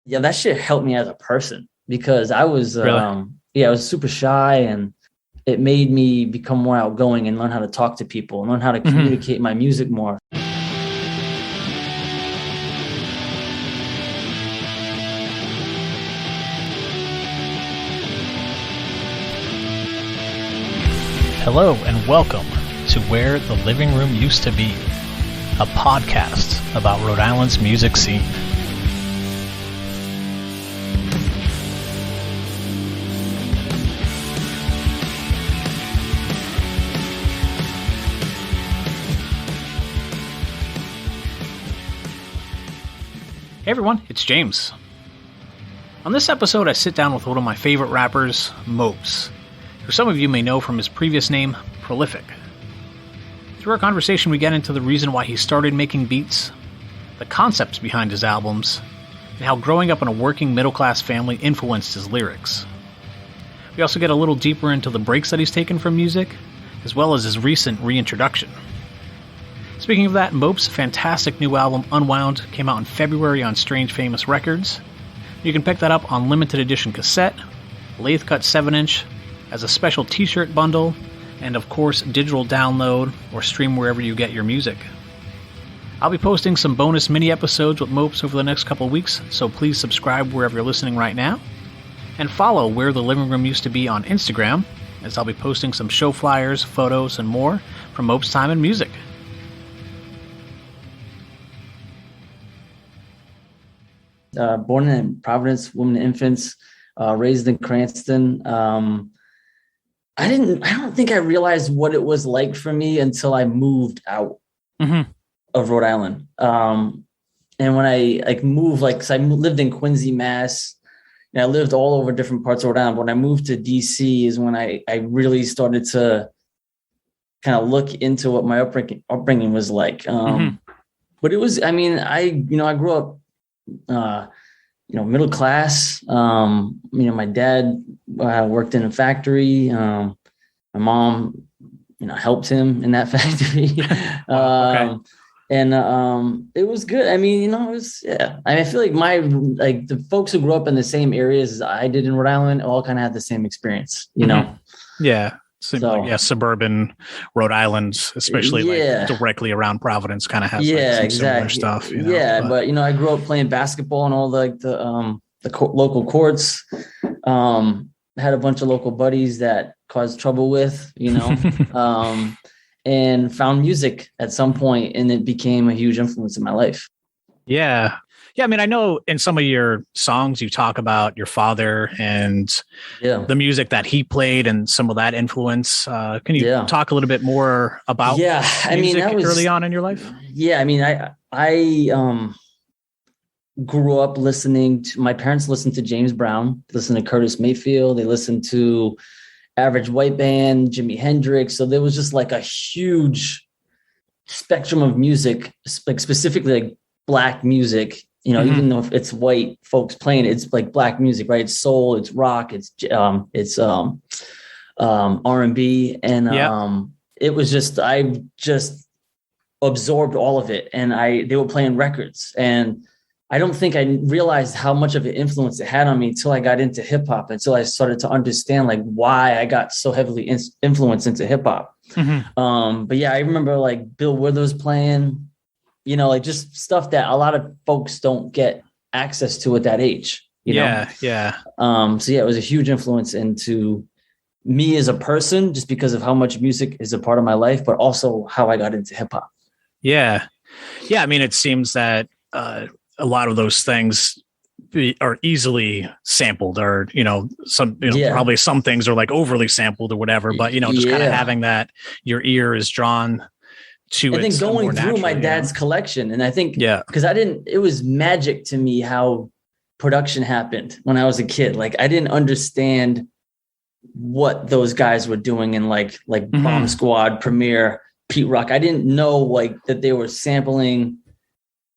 Yeah, that shit helped me as a person because I was, Really? I was super shy, and it made me become more outgoing and learn how to talk to people and learn how to communicate my music more. Hello and welcome to Where the Living Room Used to Be, a podcast about Rhode Island's music scene. Hey everyone, it's James. On this episode, I sit down with one of my favorite rappers, Mopes, who some of you may know from his previous name, Prolyphic. Through our conversation, we get into the reason why he started making beats, the concepts behind his albums, and how growing up in a working middle-class family influenced his lyrics. We also get a little deeper into the breaks that he's taken from music, as well as his recent reintroduction. Speaking of that, Mopes' fantastic new album, Unwound, came out in February on Strange Famous Records. You can pick that up on limited edition cassette, lathe cut 7-inch, as a special t-shirt bundle, and of course digital download or stream wherever you get your music. I'll be posting some bonus mini episodes with Mopes over the next couple weeks, so please subscribe wherever you're listening right now, and follow Where the Living Room Used to Be on Instagram, as I'll be posting some show flyers, photos, and more from Mopes' time in music. Born in Providence, women and infants, raised in Cranston. I don't think I realized what it was like for me until I moved out of Rhode Island. And when I moved, cause I lived in Quincy, Mass, and I lived all over different parts of Rhode Island. But when I moved to DC is when I really started to kind of look into what my upbringing was like. But it was, I grew up, middle class. My dad worked in a factory. My mom, helped him in that factory. And it was good. It was, yeah. I feel like the folks who grew up in the same areas as I did in Rhode Island all kind of had the same experience, Yeah. Seems like suburban Rhode Island, especially directly around Providence, kind of has some similar stuff. But I grew up playing basketball and all the local courts. Had a bunch of local buddies that caused trouble with, and found music at some point, and it became a huge influence in my life. Yeah. Yeah, I know in some of your songs you talk about your father and the music that he played and some of that influence. Can you talk a little bit more about music early on in your life? Yeah, I grew up listening to, my parents listened to James Brown, listened to Curtis Mayfield, they listened to Average White Band, Jimi Hendrix. So there was just like a huge spectrum of music, like specifically Black music. Even though it's white folks playing, it's like Black music, right? It's soul, it's rock, it's R&B, and it was just, I just absorbed all of it, and they were playing records, and I don't think I realized how much of an influence it had on me until I got into hip hop, until I started to understand like why I got so heavily influenced into hip hop. But yeah, I remember like Bill Withers playing. Just stuff that a lot of folks don't get access to at that age, Yeah. So it was a huge influence into me as a person, just because of how much music is a part of my life, but also how I got into hip hop. Yeah. Yeah. It seems that a lot of those things are easily sampled, or, probably some things are like overly sampled or whatever, but, just kind of having that, your ear is drawn to. I think going through my dad's collection, and I think because it was magic to me how production happened when I was a kid. Like I didn't understand what those guys were doing in like Bomb Squad, Premier, Pete Rock. I didn't know like that they were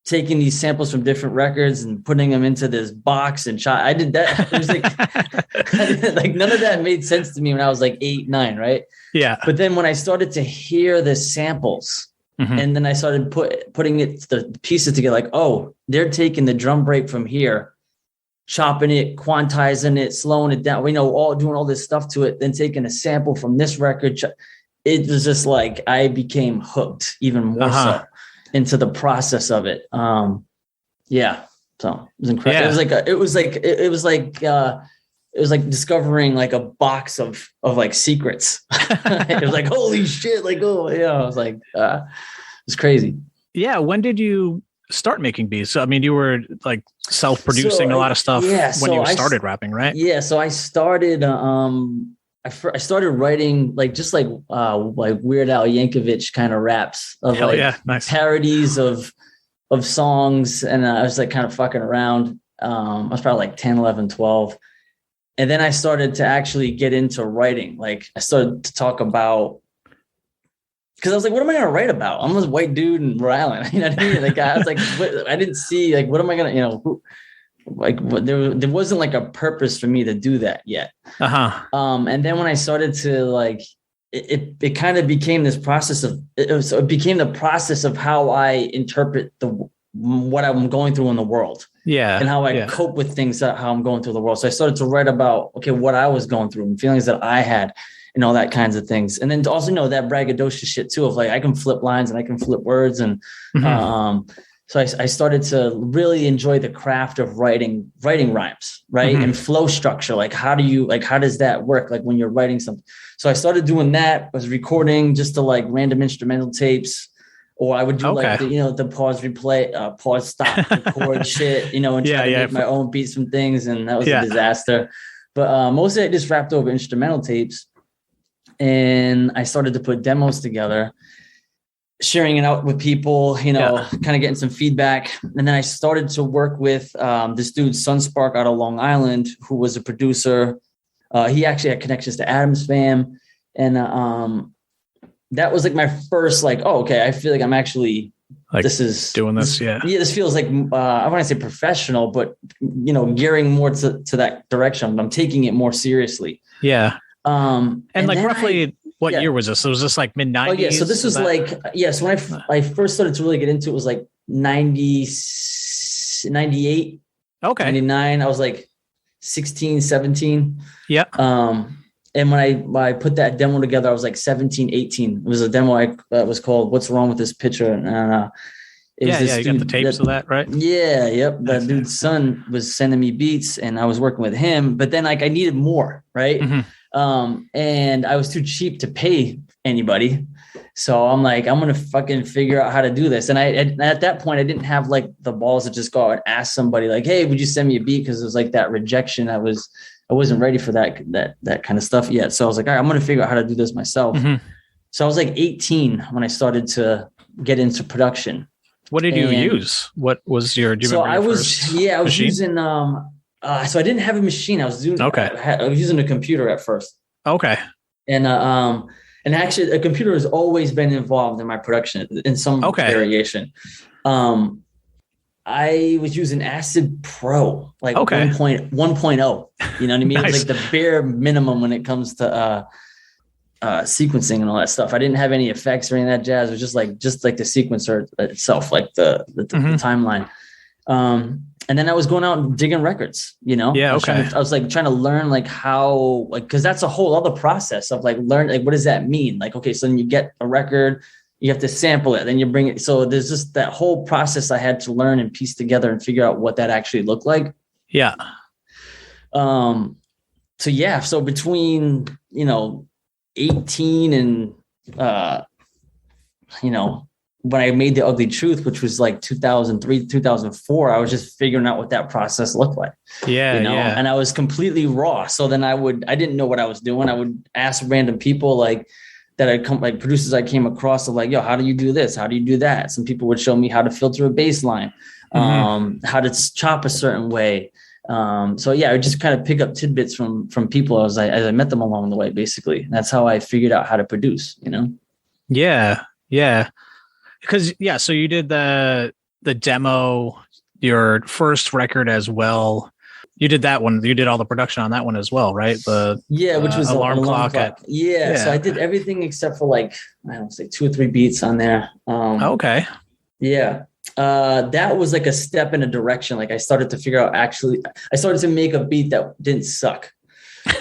taking these samples from different records and putting them into this box and shot. I did that. It was like none of that made sense to me when I was like 8, 9, right? Yeah. But then when I started to hear the samples, and then I started putting the pieces together, like, oh, they're taking the drum break from here chopping it, quantizing it, slowing it down, all doing all this stuff to it, then taking a sample from this record. It was just like I became hooked even more so into the process of it. Yeah. So it was incredible. Yeah. It was like discovering like a box of like secrets. It was like, holy shit. Like, oh yeah. I was like, it's crazy. Yeah. When did you start making beats? So, I mean, you were like self-producing a lot of stuff when you started rapping, right? Yeah. So I started, I started writing like Weird Al Yankovic kind of raps of nice parodies of songs. And I was like kind of fucking around. I was probably like 10, 11, 12. And then I started to actually get into writing. Like I started to talk about, because I was like, what am I going to write about? I'm this white dude in Rhode Island. You know what I mean? Like I was like, I didn't see like, what am I going to, there wasn't like a purpose for me to do that yet. And then when I started to like, it kind of became this process of, it became the process of how I interpret what I'm going through in the world. Yeah. And how I cope with things, how I'm going through the world. So I started to write about, what I was going through and feelings that I had and all that kinds of things. And then to also know that braggadocious shit too, of like, I can flip lines and I can flip words. And, so I started to really enjoy the craft of writing rhymes, right? And flow structure. Like, how does that work? Like when you're writing something. So I started doing that. I was recording just to like random instrumental tapes, or I would do like the pause, replay, pause, stop, record shit, and try to make my own beats from things. And that was a disaster. But mostly I just rapped over instrumental tapes, and I started to put demos together, sharing it out with people, kind of getting some feedback. And then I started to work with this dude, Sunspark, out of Long Island, who was a producer. He actually had connections to Adam's fam. And that was like my first, like, I feel like I'm actually, like this is doing this. Yeah. This feels like, I want to say professional, but, gearing more to that direction. I'm taking it more seriously. Yeah. And like roughly what year was this? So was this like mid 90s? Oh yeah. So this was so when I first started to really get into it was like 90, 98, 99. I was like 16, 17. Yeah. And when I put that demo together, I was like 17, 18. It was a demo that was called "What's Wrong with This Picture?" And you got the tapes of that, right? Yeah, yep. That dude's son was sending me beats, and I was working with him. But then, like, I needed more, right? And I was too cheap to pay anybody, so I'm like, I'm gonna fucking figure out how to do this. And at that point, I didn't have like the balls to just go out and ask somebody, like, "Hey, would you send me a beat?" Because it was like that rejection. I wasn't ready for that kind of stuff yet. So I was like, all right, I'm going to figure out how to do this myself. So I was like 18 when I started to get into production. What did you use? What was do you remember I was machine? Using, so I didn't have a machine. I was using a computer at first. Okay. And actually a computer has always been involved in my production in some variation. I was using Acid Pro, like 1.0, you know what I mean? Nice. It was like the bare minimum when it comes to sequencing and all that stuff. I didn't have any effects or any of that jazz. It was just like the sequencer itself, like the timeline. And then I was going out and digging records, Yeah. I was like trying to learn like how, like, cause that's a whole other process of like learn, like, what does that mean? Like, okay, so then you get a record, you have to sample it, then you bring it. So there's just that whole process I had to learn and piece together and figure out what that actually looked like. Yeah. So between, 18 and, when I made The Ugly Truth, which was like 2003, 2004, I was just figuring out what that process looked like. Yeah. And I was completely raw. So then I didn't know what I was doing. I would ask random people like, producers I came across of like, yo, how do you do this? How do you do that? Some people would show me how to filter a bass line, how to chop a certain way. I would just kind of pick up tidbits from people as I met them along the way, basically. And that's how I figured out how to produce, Yeah. Yeah. Because, so you did the demo, your first record as well. You did that one. You did all the production on that one as well, right? Which was alarm clock. So I did everything except for like, I don't know, say 2 or 3 beats on there. Yeah. That was like a step in a direction. Like I started to figure out, I started to make a beat that didn't suck,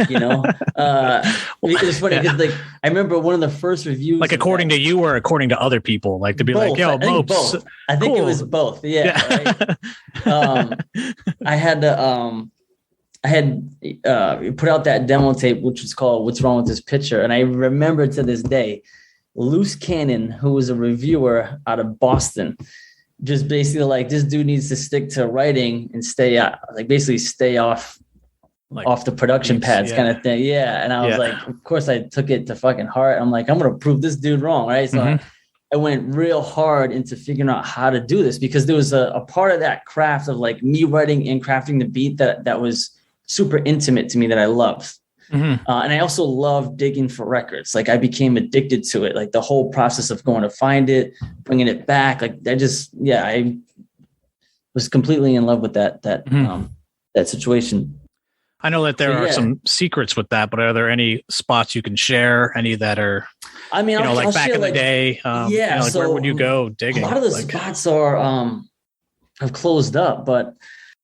you know? It's funny because like, I remember one of the first reviews. Like according to you or according to other people, like to be both. like, yo, Mopes. Both. I think cool. It was both. Yeah. Right? I had put out that demo tape, which was called What's Wrong with This Picture. And I remember to this day, Loose Cannon, who was a reviewer out of Boston, just basically like, this dude needs to stick to writing and stay off the production pads kind of thing. Yeah. And I was like, of course I took it to fucking heart. I'm like, I'm going to prove this dude wrong. Right. So I went real hard into figuring out how to do this, because there was a part of that craft of like me writing and crafting the beat that was super intimate to me that I loved. And I also love digging for records. Like I became addicted to it. Like the whole process of going to find it, bringing it back. Like I was completely in love with that situation. I know that there are some secrets with that, but are there any spots you can share? Any that are, I mean, I'll back in the day? So where would you go digging? A lot of the spots have closed up, but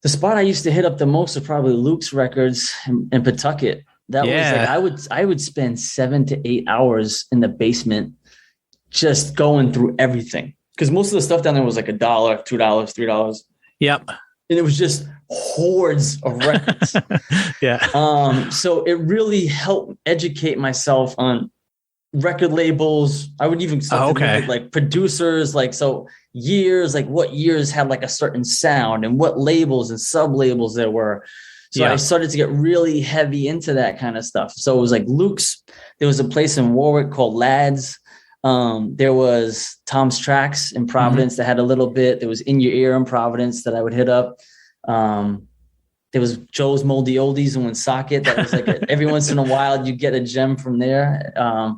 the spot I used to hit up the most are probably Luke's Records in Pawtucket. That was like, I would spend 7 to 8 hours in the basement just going through everything. Because most of the stuff down there was like $1, $2, $3. Yep. And it was just hordes of records. So it really helped educate myself on record labels. I would even start to look at like producers, like years, like what years had like a certain sound and what labels and sub labels there were. So I started to get really heavy into that kind of stuff. So it was like Luke's. There was a place in Warwick called Lads. There was Tom's Tracks in Providence that had a little bit. There was In Your Ear in Providence that I would hit up. There was Joe's Moldy Oldies in Woonsocket. That was like every once in a while you get a gem from there. So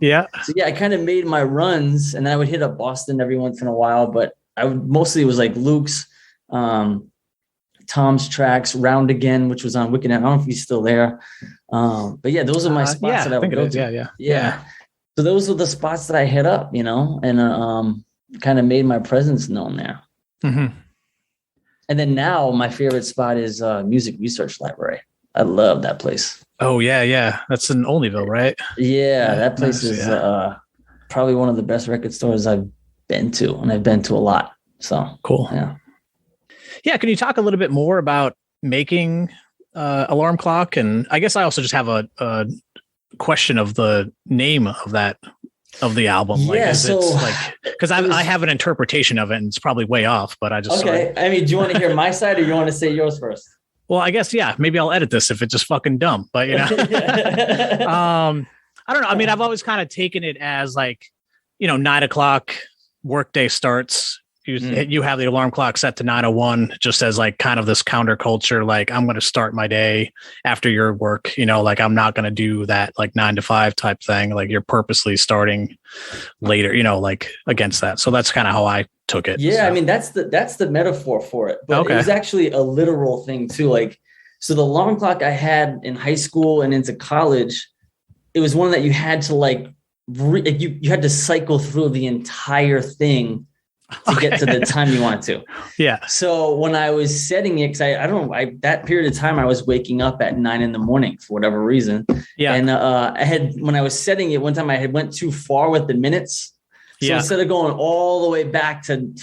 I kind of made my runs, and then I would hit up Boston every once in a while. But I would mostly it was like Luke's. Tom's Tracks, Round Again, which was on Wicked. I don't know if he's still there. But yeah, those are my spots that I would go to. Yeah. So those were the spots that I hit up, and kind of made my presence known there. And then now my favorite spot is Music Research Library. I love that place. Oh, yeah. That's in Olneyville, right? Yeah, that place is probably one of the best record stores I've been to, and I've been to a lot. So cool. Yeah. Can you talk a little bit more about making Alarm Clock? And I guess I also just have a question of the name of the album. Because I have an interpretation of it, and it's probably way off, but I just I mean, do you want to hear my side, or you want to say yours first? Well, I guess maybe I'll edit this if it's just fucking dumb, but I don't know. I mean, I've always kind of taken it as 9:00 workday starts. You have the alarm clock set to 9:01, just as kind of this counterculture. I'm going to start my day after your work, I'm not going to do that 9 to 5 type thing. You're purposely starting later, against that. So that's kind of how I took it. Yeah. So. I mean, that's the metaphor for it, but it was actually a literal thing too. So the alarm clock I had in high school and into college, it was one that you had to you had to cycle through the entire thing to get to the time you want to. Yeah. So when I was setting it, because that period of time I was waking up at 9 a.m. for whatever reason. Yeah. And when I was setting it, one time I had went too far with the minutes. So instead of going all the way back to,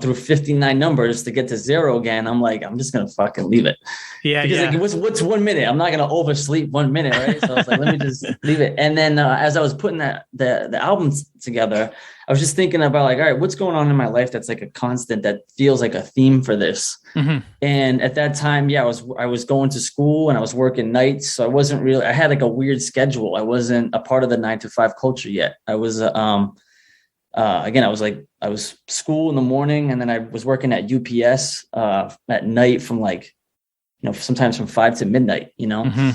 through 59 numbers to get to 0 again, I'm like, I'm just going to fucking leave it. Yeah. Because what's 1 minute? I'm not going to oversleep 1 minute. Right. So I was like, let me just leave it. And then as I was putting the album together, I was just thinking about all right, what's going on in my life that's a constant that feels like a theme for this. Mm-hmm. And at that time, I was going to school and I was working nights. So I wasn't really, I had a weird schedule. I wasn't a part of the 9 to 5 culture yet. I was, I was school in the morning, and then I was working at UPS at night from sometimes from 5 to midnight, Mm-hmm.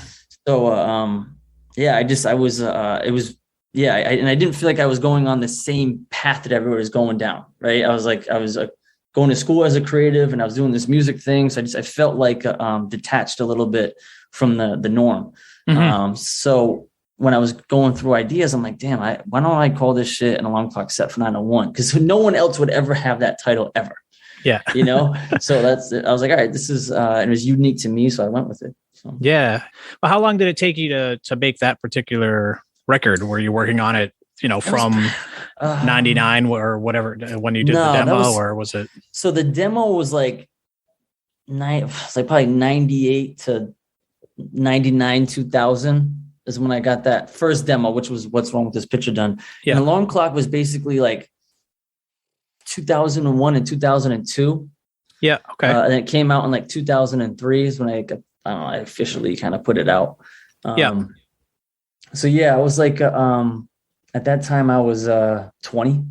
So, I didn't feel like I was going on the same path that everyone was going down. Right. I was going to school as a creative, and I was doing this music thing. So I felt detached a little bit from the norm. Mm-hmm. So when I was going through ideas, I'm like, damn, why don't I call this shit an alarm clock set for 9:01? Because no one else would ever have that title ever. Yeah. So I was like, all right, this is, it was unique to me. So I went with it. So. Yeah. Well, how long did it take you to make that particular record? Were you working on it, from 99 or whatever, when you did the demo, or was it? So the demo was like probably 98 to 99, 2000 is when I got that first demo, which was What's Wrong with This Picture done. Yeah. And Alarm Clock was basically like 2001 and 2002. Yeah. Okay. And it came out in like 2003 is when I officially kind of put it out. So yeah, I was like, at that time I was 20,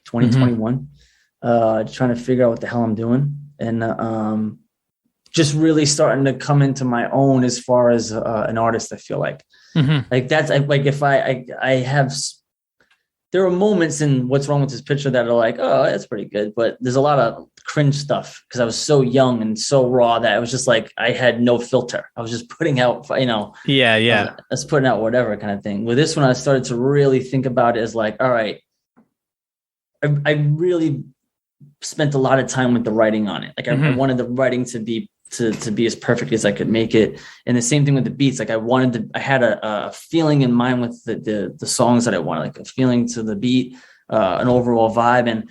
21, trying to figure out what the hell I'm doing. And just really starting to come into my own as far as an artist, I feel like. Like that's like if I have, there are moments in What's Wrong with This Picture that are like, oh, that's pretty good. But there's a lot of cringe stuff because I was so young and so raw that it was just like I had no filter. I was just putting out, Yeah. I was putting out whatever kind of thing. With this one, I started to really think about it as like, all right, I really spent a lot of time with the writing on it. Like I wanted the writing to be as perfect as I could make it. And the same thing with the beats. Like I had a feeling in mind with the songs that I wanted, like a feeling to the beat, an overall vibe. And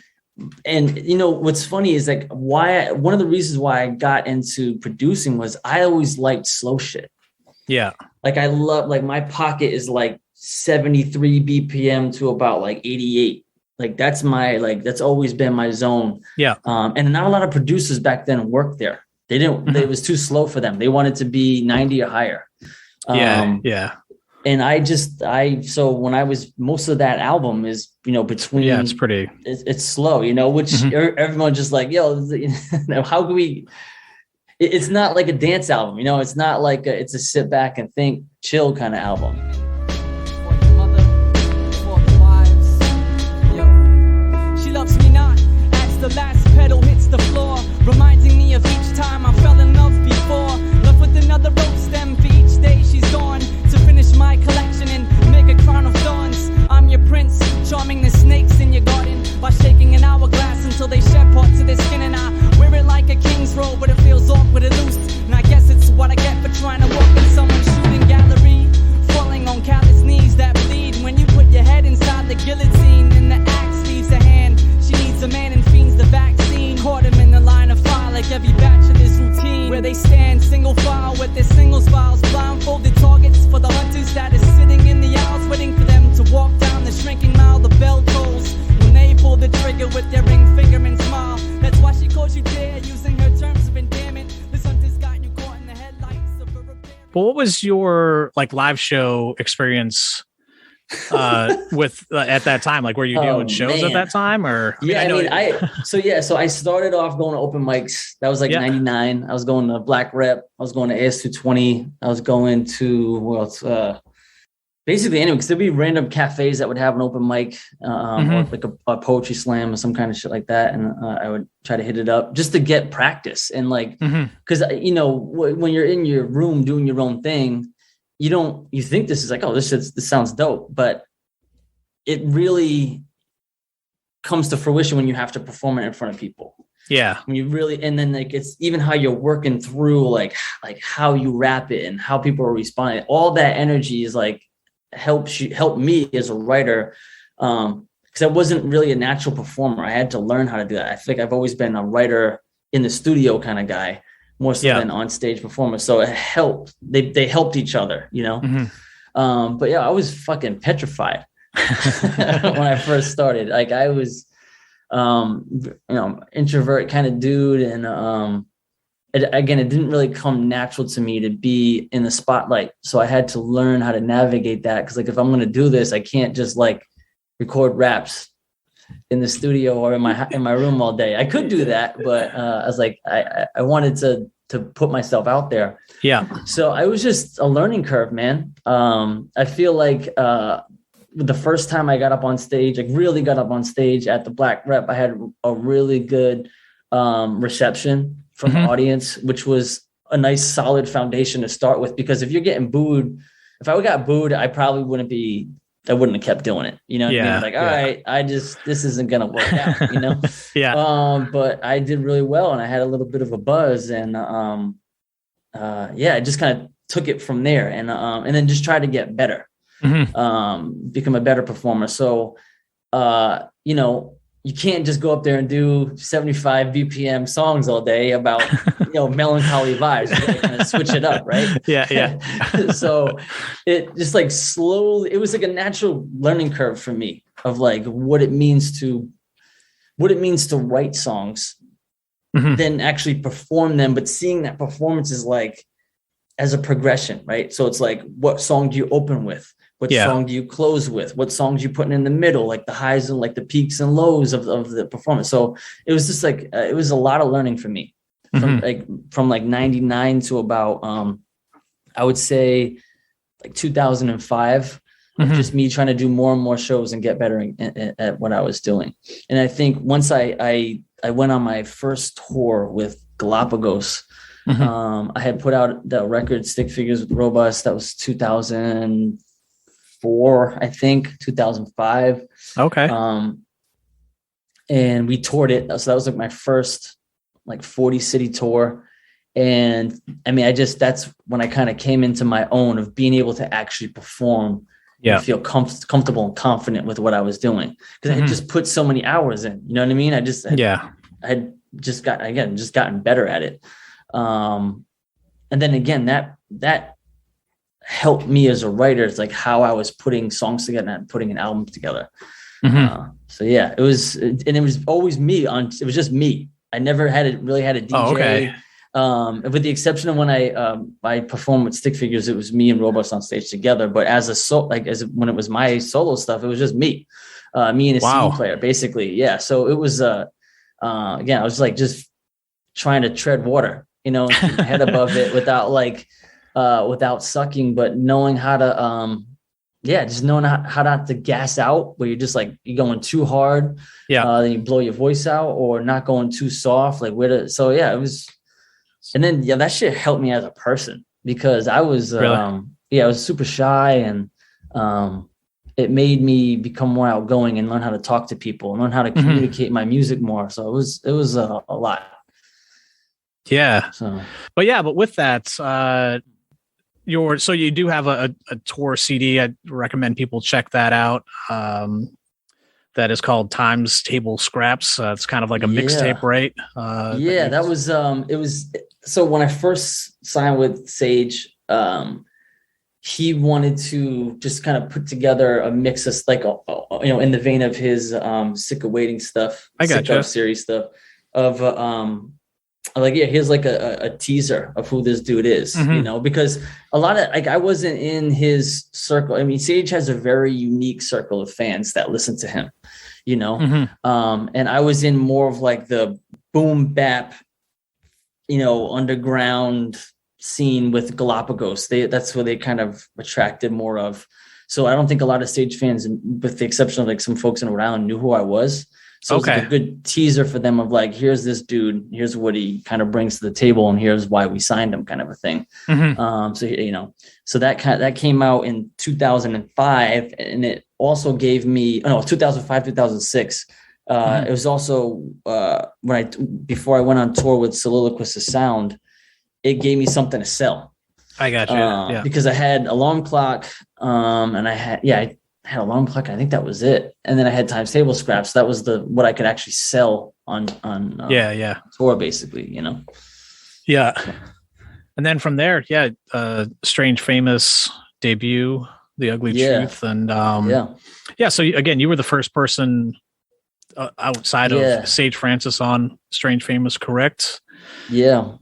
what's funny is like one of the reasons why I got into producing was I always liked slow shit. Yeah. Like I love, like my pocket is like 73 BPM to about like 88. Like that's always been my zone. Yeah. And not a lot of producers back then worked there. They didn't, it was too slow for them. They wanted to be 90 or higher. Yeah. And so when I was, most of that album is, between, it's pretty, it's slow, which everyone just like, how can we, it's not like a dance album, it's not like it's a sit back and think chill kind of album. She loves me not, as the last pedal hits the floor, reminding me of each time I fell in love before. Left with another rope stem for each day she's gone, to finish my collection and make a crown of thorns. I'm your prince, charming the snakes in your garden by shaking an hourglass until they shed parts of their skin, and I wear it like a king's robe, but it feels awkward and loose. And I guess it's what I get for trying to walk in someone's shooting gallery, falling on callous knees that bleed when you put your head inside the guillotine and the axe leaves a hand. She needs a man and fiends the vaccine. Caught him in the line of fire like every bachelor's routine, where they stand single file with their singles files, blindfolded targets for the hunters that is sitting in the aisles, waiting for them to walk down the shrinking mile. The bell tolls when they pull the trigger with their ring finger and smile. That's why she calls you dear, using her terms of endearment. This hunter's got you caught in the headlights of a repair. But what was your live show experience with at that time? Like, were you doing shows at that time, or? So I started off going to open mics. That was like 99. I was going to Black Rep. I was going to AS220. I was going to, basically anyway, because there'd be random cafes that would have an open mic, or like a poetry slam or some kind of shit like that. And I would try to hit it up just to get practice. And because, when you're in your room doing your own thing, you think this is like, oh, this sounds dope, but it really comes to fruition when you have to perform it in front of people. Yeah. When you really, and then it's even how you're working through, like how you rap it and how people are responding. All that energy is help me as a writer. Cause I wasn't really a natural performer. I had to learn how to do that. I think I've always been a writer in the studio kind of guy, more so than on stage performer. So it helped. They helped each other, But yeah, I was fucking petrified when I first started. Like I was, introvert kind of dude. And it didn't really come natural to me to be in the spotlight. So I had to learn how to navigate that. Cause if I'm going to do this, I can't just record raps in the studio or in my room all day. I could do that, but I was like, I wanted to put myself out there. Yeah. So it was just a learning curve, man. I feel like the first time I got up on stage, really got up on stage at the Black Rep, I had a really good reception from the audience, which was a nice solid foundation to start with. Because if you're getting booed, if I got booed, I probably wouldn't be I wouldn't have kept doing it. You know what I mean? Like, all right, this isn't going to work out, you know? But I did really well and I had a little bit of a buzz and, I just kind of took it from there and then just tried to get better, become a better performer. So, you know, you can't just go up there and do 75 BPM songs all day about, you know, melancholy vibes. You gotta kind of switch it up, right? So it just like slowly, it was like a natural learning curve for me of like what it means to write songs, then actually perform them, but seeing that performance is like as a progression, right? So it's like, what song do you open with? What song do you close with? What songs you putting in the middle, like the highs and like the peaks and lows of the performance. So it was just like, it was a lot of learning for me from like 99 to about, I would say like 2005, just me trying to do more and more shows and get better at what I was doing. And I think once I went on my first tour with Galapagos, I had put out the record Stick Figures with Robust. That was 2004, I think 2005. Okay. And we toured it. So that was like my first like 40 city tour. And I mean, that's when I kind of came into my own of being able to actually perform and feel comfortable and confident with what I was doing. Cause I had just put so many hours in, you know what I mean? I had just gotten better at it. And then again, that helped me as a writer. It's like how I was putting songs together and putting an album together. It was always me it was just me. I never really had a DJ. With the exception of when I performed with Stick Figures, it was me and Robust on stage together. But when it was my solo stuff, it was just me and a CD player, basically. Yeah. So it was again, I was like just trying to tread water, you know, and keep my head above it without sucking, but knowing how to just knowing how not to gas out where you're just like you're going too hard, then you blow your voice out, or not going too soft, like it was. And then that shit helped me as a person because I was I was super shy, and it made me become more outgoing and learn how to talk to people and learn how to communicate my music more. So it was a lot. Yeah. But with that, so you do have a tour CD. I recommend people check that out. That is called Times Table Scraps. It's kind of like a mixtape, right? That was it was. So when I first signed with Sage, he wanted to just kind of put together a mix of like in the vein of his Sick of Waiting stuff, Sick of series stuff of here's like a teaser of who this dude is, you know, because a lot of I wasn't in his circle. I mean, Sage has a very unique circle of fans that listen to him, you know, and I was in more of like the boom bap, you know, underground scene with Galapagos. That's where they kind of attracted more of. So I don't think a lot of Sage fans, with the exception of like some folks in Rhode Island, knew who I was. So it's like a good teaser for them of like, here's this dude, here's what he kind of brings to the table, and here's why we signed him, kind of a thing. So that came out in 2005, and it also gave me 2005, 2006. It was also before I went on tour with Soliloquist of Sound, it gave me something to sell. I got you. Because I had Alarm Clock, and I had Alarm Clock. I think that was it. And then I had Times Table Scraps. That was what I could actually sell on tour, basically, you know? Yeah. And then from there, Strange Famous debut, The Ugly Truth. And so again, you were the first person outside of Sage Francis on Strange Famous, correct? Yeah.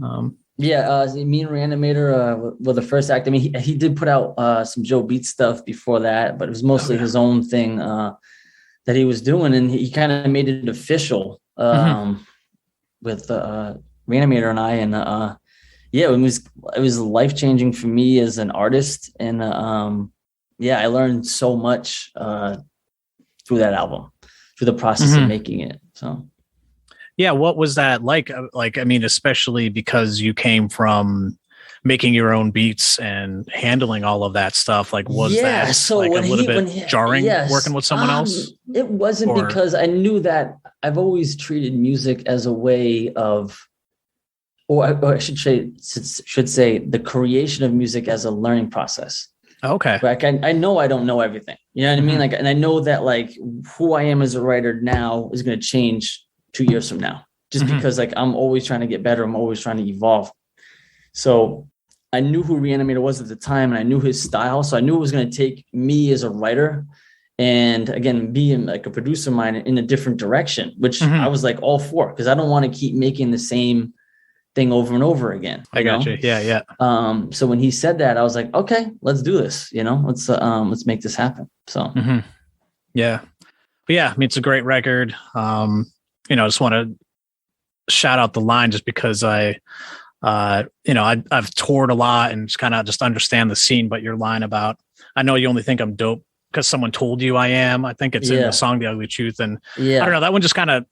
Me and Reanimator were the first act. I mean, he did put out some Joe Beat stuff before that, but it was mostly his own thing that he was doing, and he kind of made it official with Reanimator and I. And it was life changing for me as an artist, and I learned so much through that album, through the process of making it. So. Yeah, what was that like? Like, I mean, especially because you came from making your own beats and handling all of that stuff, like was that so like a little bit jarring working with someone else? It wasn't, because I knew that I've always treated music as a way of, or I should say the creation of music as a learning process. Okay. Like I know I don't know everything. You know what I mean? Like, and I know that like who I am as a writer now is going to change 2 years from now, just because like I'm always trying to get better. I'm always trying to evolve. So I knew who Reanimator was at the time, and I knew his style. So I knew it was going to take me as a writer, and again, being like a producer of mine in a different direction, which I was like all for, because I don't want to keep making the same thing over and over again. I got you. Yeah. So when he said that, I was like, okay, let's do this. Let's make this happen. So yeah. But yeah, I mean, it's a great record. I just want to shout out the line just because I've toured a lot and just kind of just understand the scene. But your line about, I know you only think I'm dope because someone told you I am. I think it's in the song The Ugly Truth. And I don't know, that one just kind of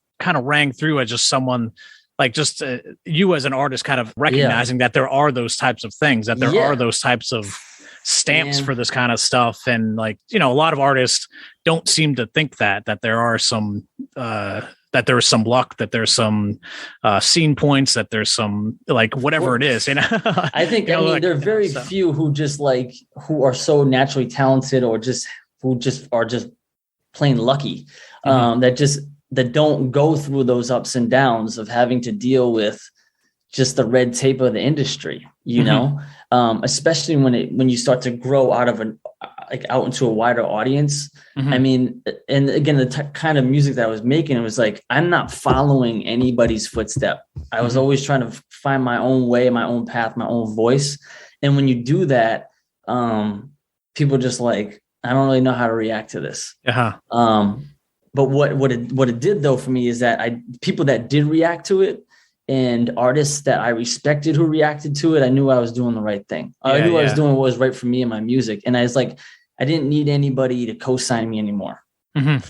rang through as just someone like just you as an artist kind of recognizing that there are those types of things, that there are those types of stamps for this kind of stuff. And like, a lot of artists don't seem to think that there are some, that there's some luck, that there's some scene points, that there's some like whatever it is. I think there are very few who just like who are so naturally talented or who are just plain lucky that don't go through those ups and downs of having to deal with just the red tape of the industry. Especially when you start to grow out into a wider audience. I mean, and again, the kind of music that I was making, it was like, I'm not following anybody's footstep. I was always trying to find my own way, my own path, my own voice. And when you do that, people just like, I don't really know how to react to this. But what it did though for me is that people that did react to it, and artists that I respected who reacted to it, I knew I was doing the right thing. I knew I was doing what was right for me and my music. And I was like, I didn't need anybody to co-sign me anymore. I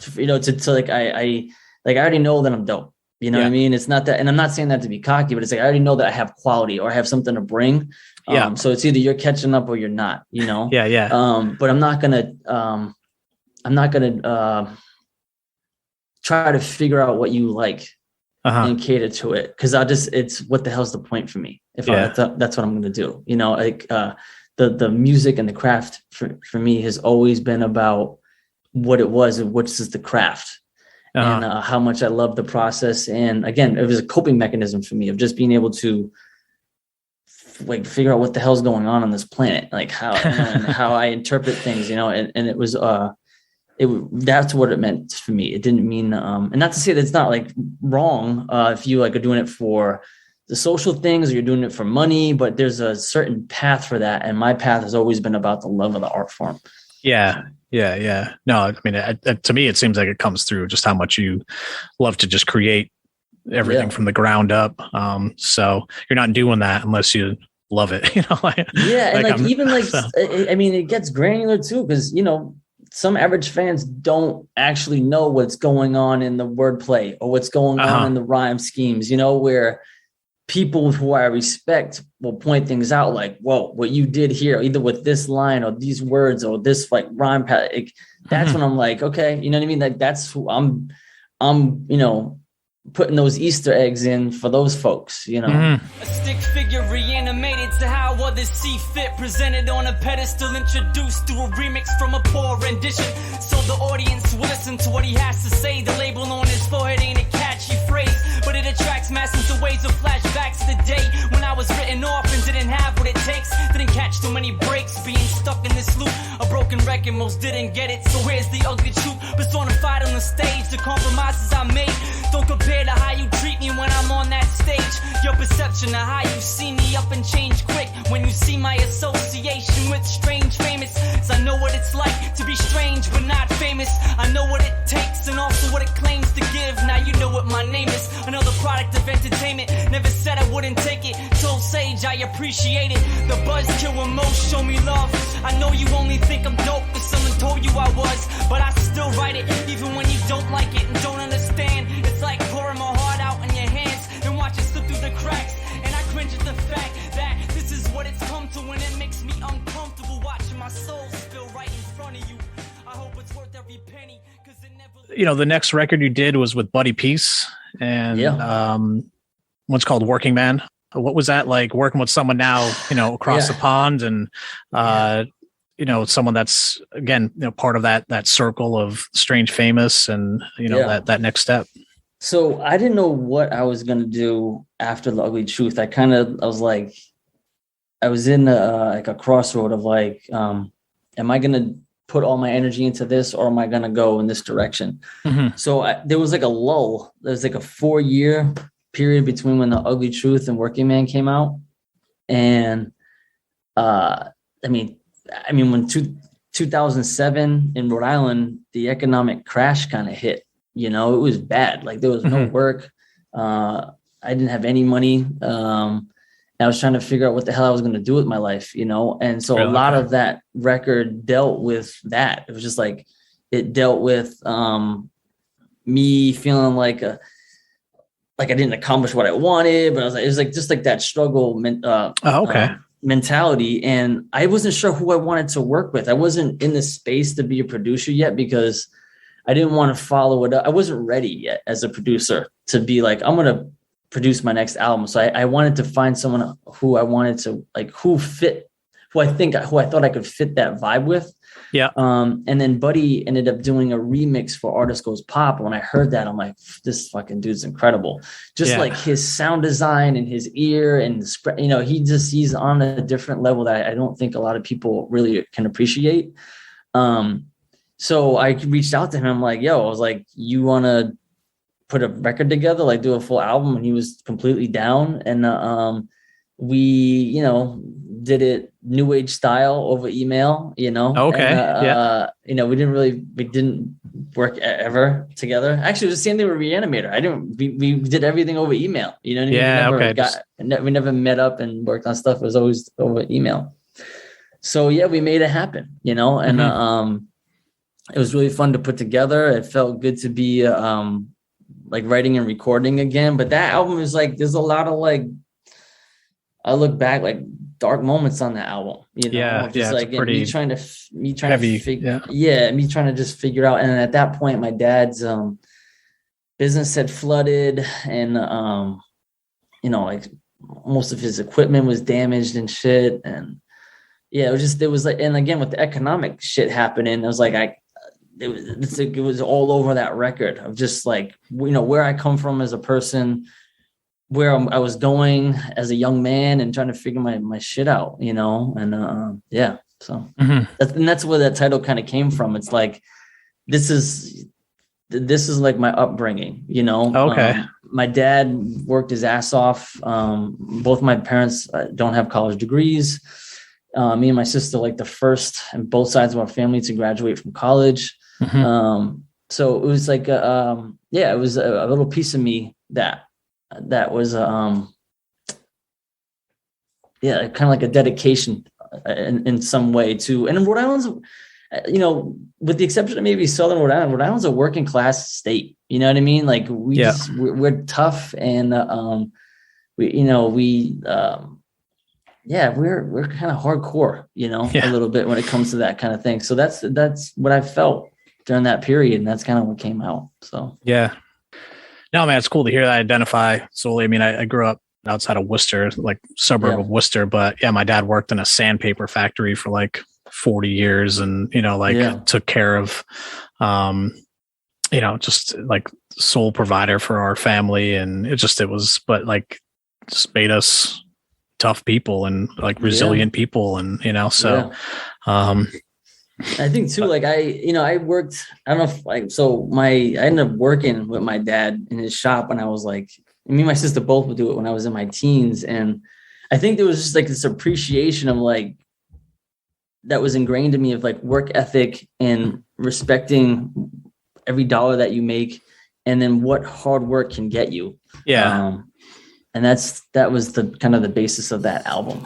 already know that I'm dope. You know what I mean? It's not that, and I'm not saying that to be cocky, but it's like, I already know that I have quality or I have something to bring. So it's either you're catching up or you're not, but I'm not gonna try to figure out what you like and cater to it. Cause it's what the hell's the point for me? That's what I'm going to do. The music and the craft for me has always been about what it was, which is the craft and how much I love the process. And again, it was a coping mechanism for me of just being able to like figure out what the hell's going on this planet, like how, and how I interpret things, and it was, that's what it meant for me. It didn't mean, and not to say that it's not like wrong if you like are doing it for the social things or you're doing it for money, but there's a certain path for that. And my path has always been about the love of the art form. Yeah. No, I mean, to me, it seems like it comes through just how much you love to just create everything from the ground up. So you're not doing that unless you love it, I mean, it gets granular too, because, some average fans don't actually know what's going on in the wordplay or what's going on in the rhyme schemes, where people who I respect will point things out like, whoa, what you did here, either with this line or these words or this like rhyme pattern. Like, that's when I'm like, okay, you know what I mean? Like that's who I'm putting those Easter eggs in for those folks, A stick figure reanimated to how others see fit, presented on a pedestal, introduced through a remix from a poor rendition. So the audience will listen to what he has to say. The label on his forehead ain't a catchy phrase, but it attracts masses to waves of flashbacks to the day when I was written off and didn't have what it takes. Didn't catch too many breaks, being stuck in this loop. A broken record, most didn't get it. So here's the ugly truth, personified on the stage. The compromises I made don't compare to how you treat me when I'm on that stage. Your perception of how you see me up and change quick when you see my association with strange famous. So I know what it's like to be strange but not famous. I know what it takes and also what it claims to give. Now you know what my name is. Another product of entertainment. Never said I wouldn't take it. Told Sage I appreciate it. The buzzkill when most show me love. I know you only think I'm dope because someone told you I was, but I still write it even when you don't like it and don't understand. It's like pouring my heart out in your hands and watch it slip through the cracks. And I cringe at the fact that this is what it's come to, and it makes me uncomfortable watching my soul spill right in front of you. I hope it's worth every penny, because it never... You know, the next record you did was with Buddy Peace, and one's called Working Man. What was that like, working with someone now, you know, across the pond, and you know, someone that's, again, you know, part of that circle of Strange Famous, and you know, that next step? So I didn't know what I was going to do after The Ugly Truth. I was like, I was in like a crossroad of like, am I going to put all my energy into this, or am I going to go in this direction? Mm-hmm. So there was like a lull. There's like a 4-year period between when The Ugly Truth and Working Man came out. And I mean, when 2007 in Rhode Island, the economic crash kind of hit, you know, it was bad. Like there was no work. I didn't have any money. I was trying to figure out what the hell I was going to do with my life, you know? And so a lot of that record dealt with that. It was just like, it dealt with me feeling like I didn't accomplish what I wanted, but I was like, it was like, just like that struggle mentality. And I wasn't sure who I wanted to work with. I wasn't in the space to be a producer yet, because I didn't want to follow it up. I wasn't ready yet as a producer to be like, I'm going to produce my next album. So I wanted to find someone who I wanted to like, who I thought I could fit that vibe with. Yeah. And then Buddy ended up doing a remix for Artist Goes Pop. When I heard that, I'm like, this fucking dude's incredible. Just like his sound design and his ear and you know, he's on a different level that I don't think a lot of people really can appreciate. So I reached out to him. I'm like, yo, I was like, you want to put a record together, like do a full album? And he was completely down. And we, you know, did it new age style over email, you know? Okay. And, you know, we didn't work ever together. Actually, it was the same thing with Reanimator. We did everything over email, you know what I mean? We never met up and worked on stuff. It was always over email. So yeah, we made it happen, you know? And, it was really fun to put together. It felt good to be, like writing and recording again. But that album is like, there's a lot of like, I look back, like dark moments on that album, you know, me trying to just figure out. And at that point, my dad's business had flooded, and you know, like most of his equipment was damaged and shit. And yeah, it was like, and again, with the economic shit happening, it was like, it was all over that record of just like, you know, where I come from as a person, where I was going as a young man, and trying to figure my shit out, you know? And so that's where that title kind of came from. It's like, this is like my upbringing, you know? Okay. My dad worked his ass off. Both my parents don't have college degrees. Me and my sister, like the first in both sides of our family to graduate from college. So it was like, it was a little piece of me that was, kind of like a dedication in some way to, and Rhode Island's, you know, with the exception of maybe Southern Rhode Island's a working class state. You know what I mean? Like we're tough, and, we're kind of hardcore, you know, a little bit when it comes to that kind of thing. So that's what I felt during that period. And that's kind of what came out. So, yeah. No, man, it's cool to hear that I identify solely. I mean, I grew up outside of Worcester, like suburb of Worcester, but my dad worked in a sandpaper factory for like 40 years, and, you know, like took care of, you know, just like sole provider for our family. And but like just made us tough people and like resilient people. And, you know, so, I think too, like I worked, I don't know if I ended up working with my dad in his shop when I was like, me and my sister both would do it when I was in my teens. And I think there was just like this appreciation of like, that was ingrained in me of like work ethic and respecting every dollar that you make, and then what hard work can get you. Yeah. And that was the kind of the basis of that album.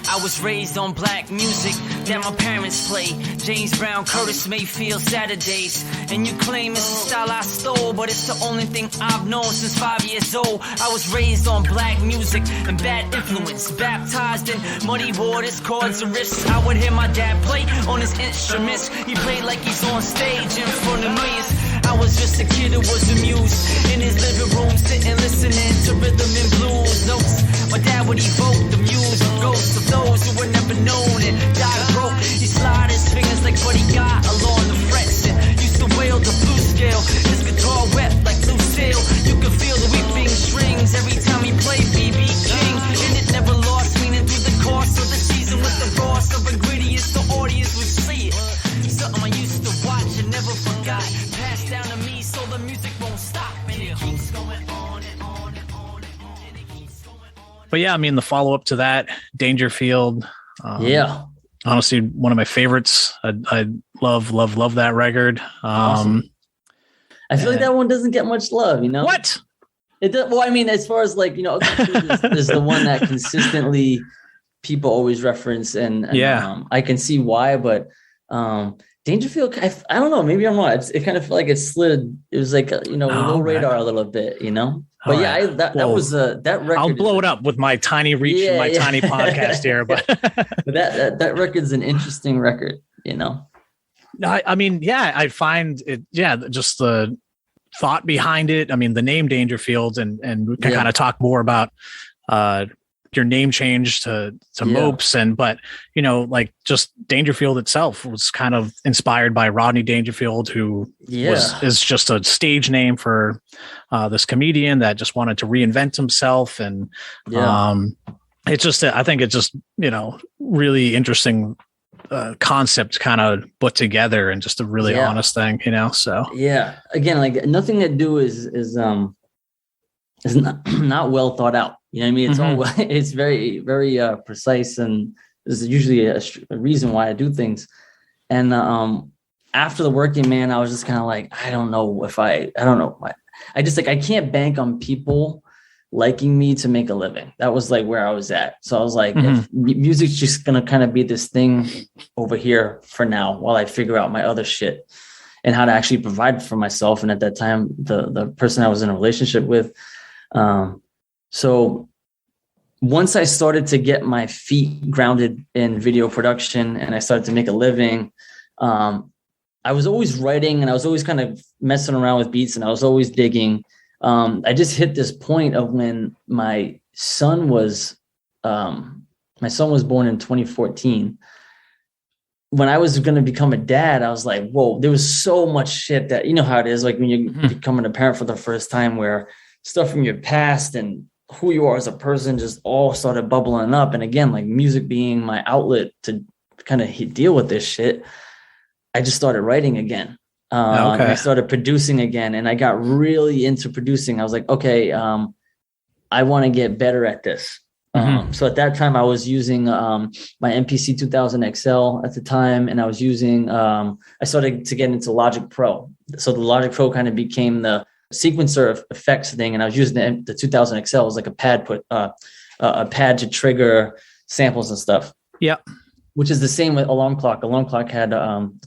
I was raised on black music that my parents play. James Brown, Curtis Mayfield, Saturdays. And you claim it's a style I stole, but it's the only thing I've known since 5 years old. I was raised on black music and bad influence, baptized in muddy waters, chords and riffs. I would hear my dad play on his instruments. He played like he's on stage in front of millions. I was just a kid who was amused in his living room, sitting listening to rhythm and blues notes. My dad would evoke the muse and ghosts of those who were never known and died broke. He slid his fingers like Buddy Guy along the frets and used to wail the blues scale. His guitar wet like blue sail. You could feel the weeping strings every time he played B.B. King. And it never lost meaning through the course of the season. With the roars of ingredients, the audience would see it. Something I used to watch and never forgot. Passed down to me so the music won't stop. And it keeps going on and on and on and on. And it keeps going on. But yeah, I mean, the follow-up to that, Dangerfield. Honestly, one of my favorites. I love that record. Awesome. I feel like that one doesn't get much love, you know? What? It does, well, I mean, as far as like, you know, is the one that consistently people always reference, and I can see why, but Dangerfield, I don't know, maybe I'm wrong. It kind of felt like it slid. It was like, low radar a little bit, you know? But that record. I'll blow it up with my tiny reach and my tiny podcast here. But that record's an interesting record, you know? I mean, I find it, just the thought behind it. I mean, the name Dangerfield, and we can kind of talk more about your name change to Mopes, but like just Dangerfield itself was kind of inspired by Rodney Dangerfield, who is just a stage name for this comedian that just wanted to reinvent himself, and it's just, I think it's just really interesting concept kind of put together, and just a really honest thing, so again, like nothing to do is not well thought out. You know what I mean? It's all, it's very, very precise, and there's usually a reason why I do things. And after the Working Man, I was just kind of like, I don't know. I just like, I can't bank on people liking me to make a living. That was like where I was at. So I was like, if music's just going to kind of be this thing over here for now while I figure out my other shit and how to actually provide for myself. And at that time, the person I was in a relationship with, so once I started to get my feet grounded in video production and I started to make a living, I was always writing, and I was always kind of messing around with beats, and I was always digging. I just hit this point of when my son was born in 2014. When I was going to become a dad, I was like, whoa, there was so much shit that, you know how it is, like when you're becoming a parent for the first time, where stuff from your past and who you are as a person just all started bubbling up. And again, like music being my outlet to kind of deal with this shit, I just started writing again. And I started producing again, and I got really into producing. I was like, okay, I want to get better at this. So at that time I was using my MPC 2000 XL at the time, and I was using, I started to get into Logic Pro. So the Logic Pro kind of became the sequencer of effects thing, and I was using the 2000 XL as like a pad a pad to trigger samples and stuff. Yeah, which is the same with Alarm Clock. Alarm Clock had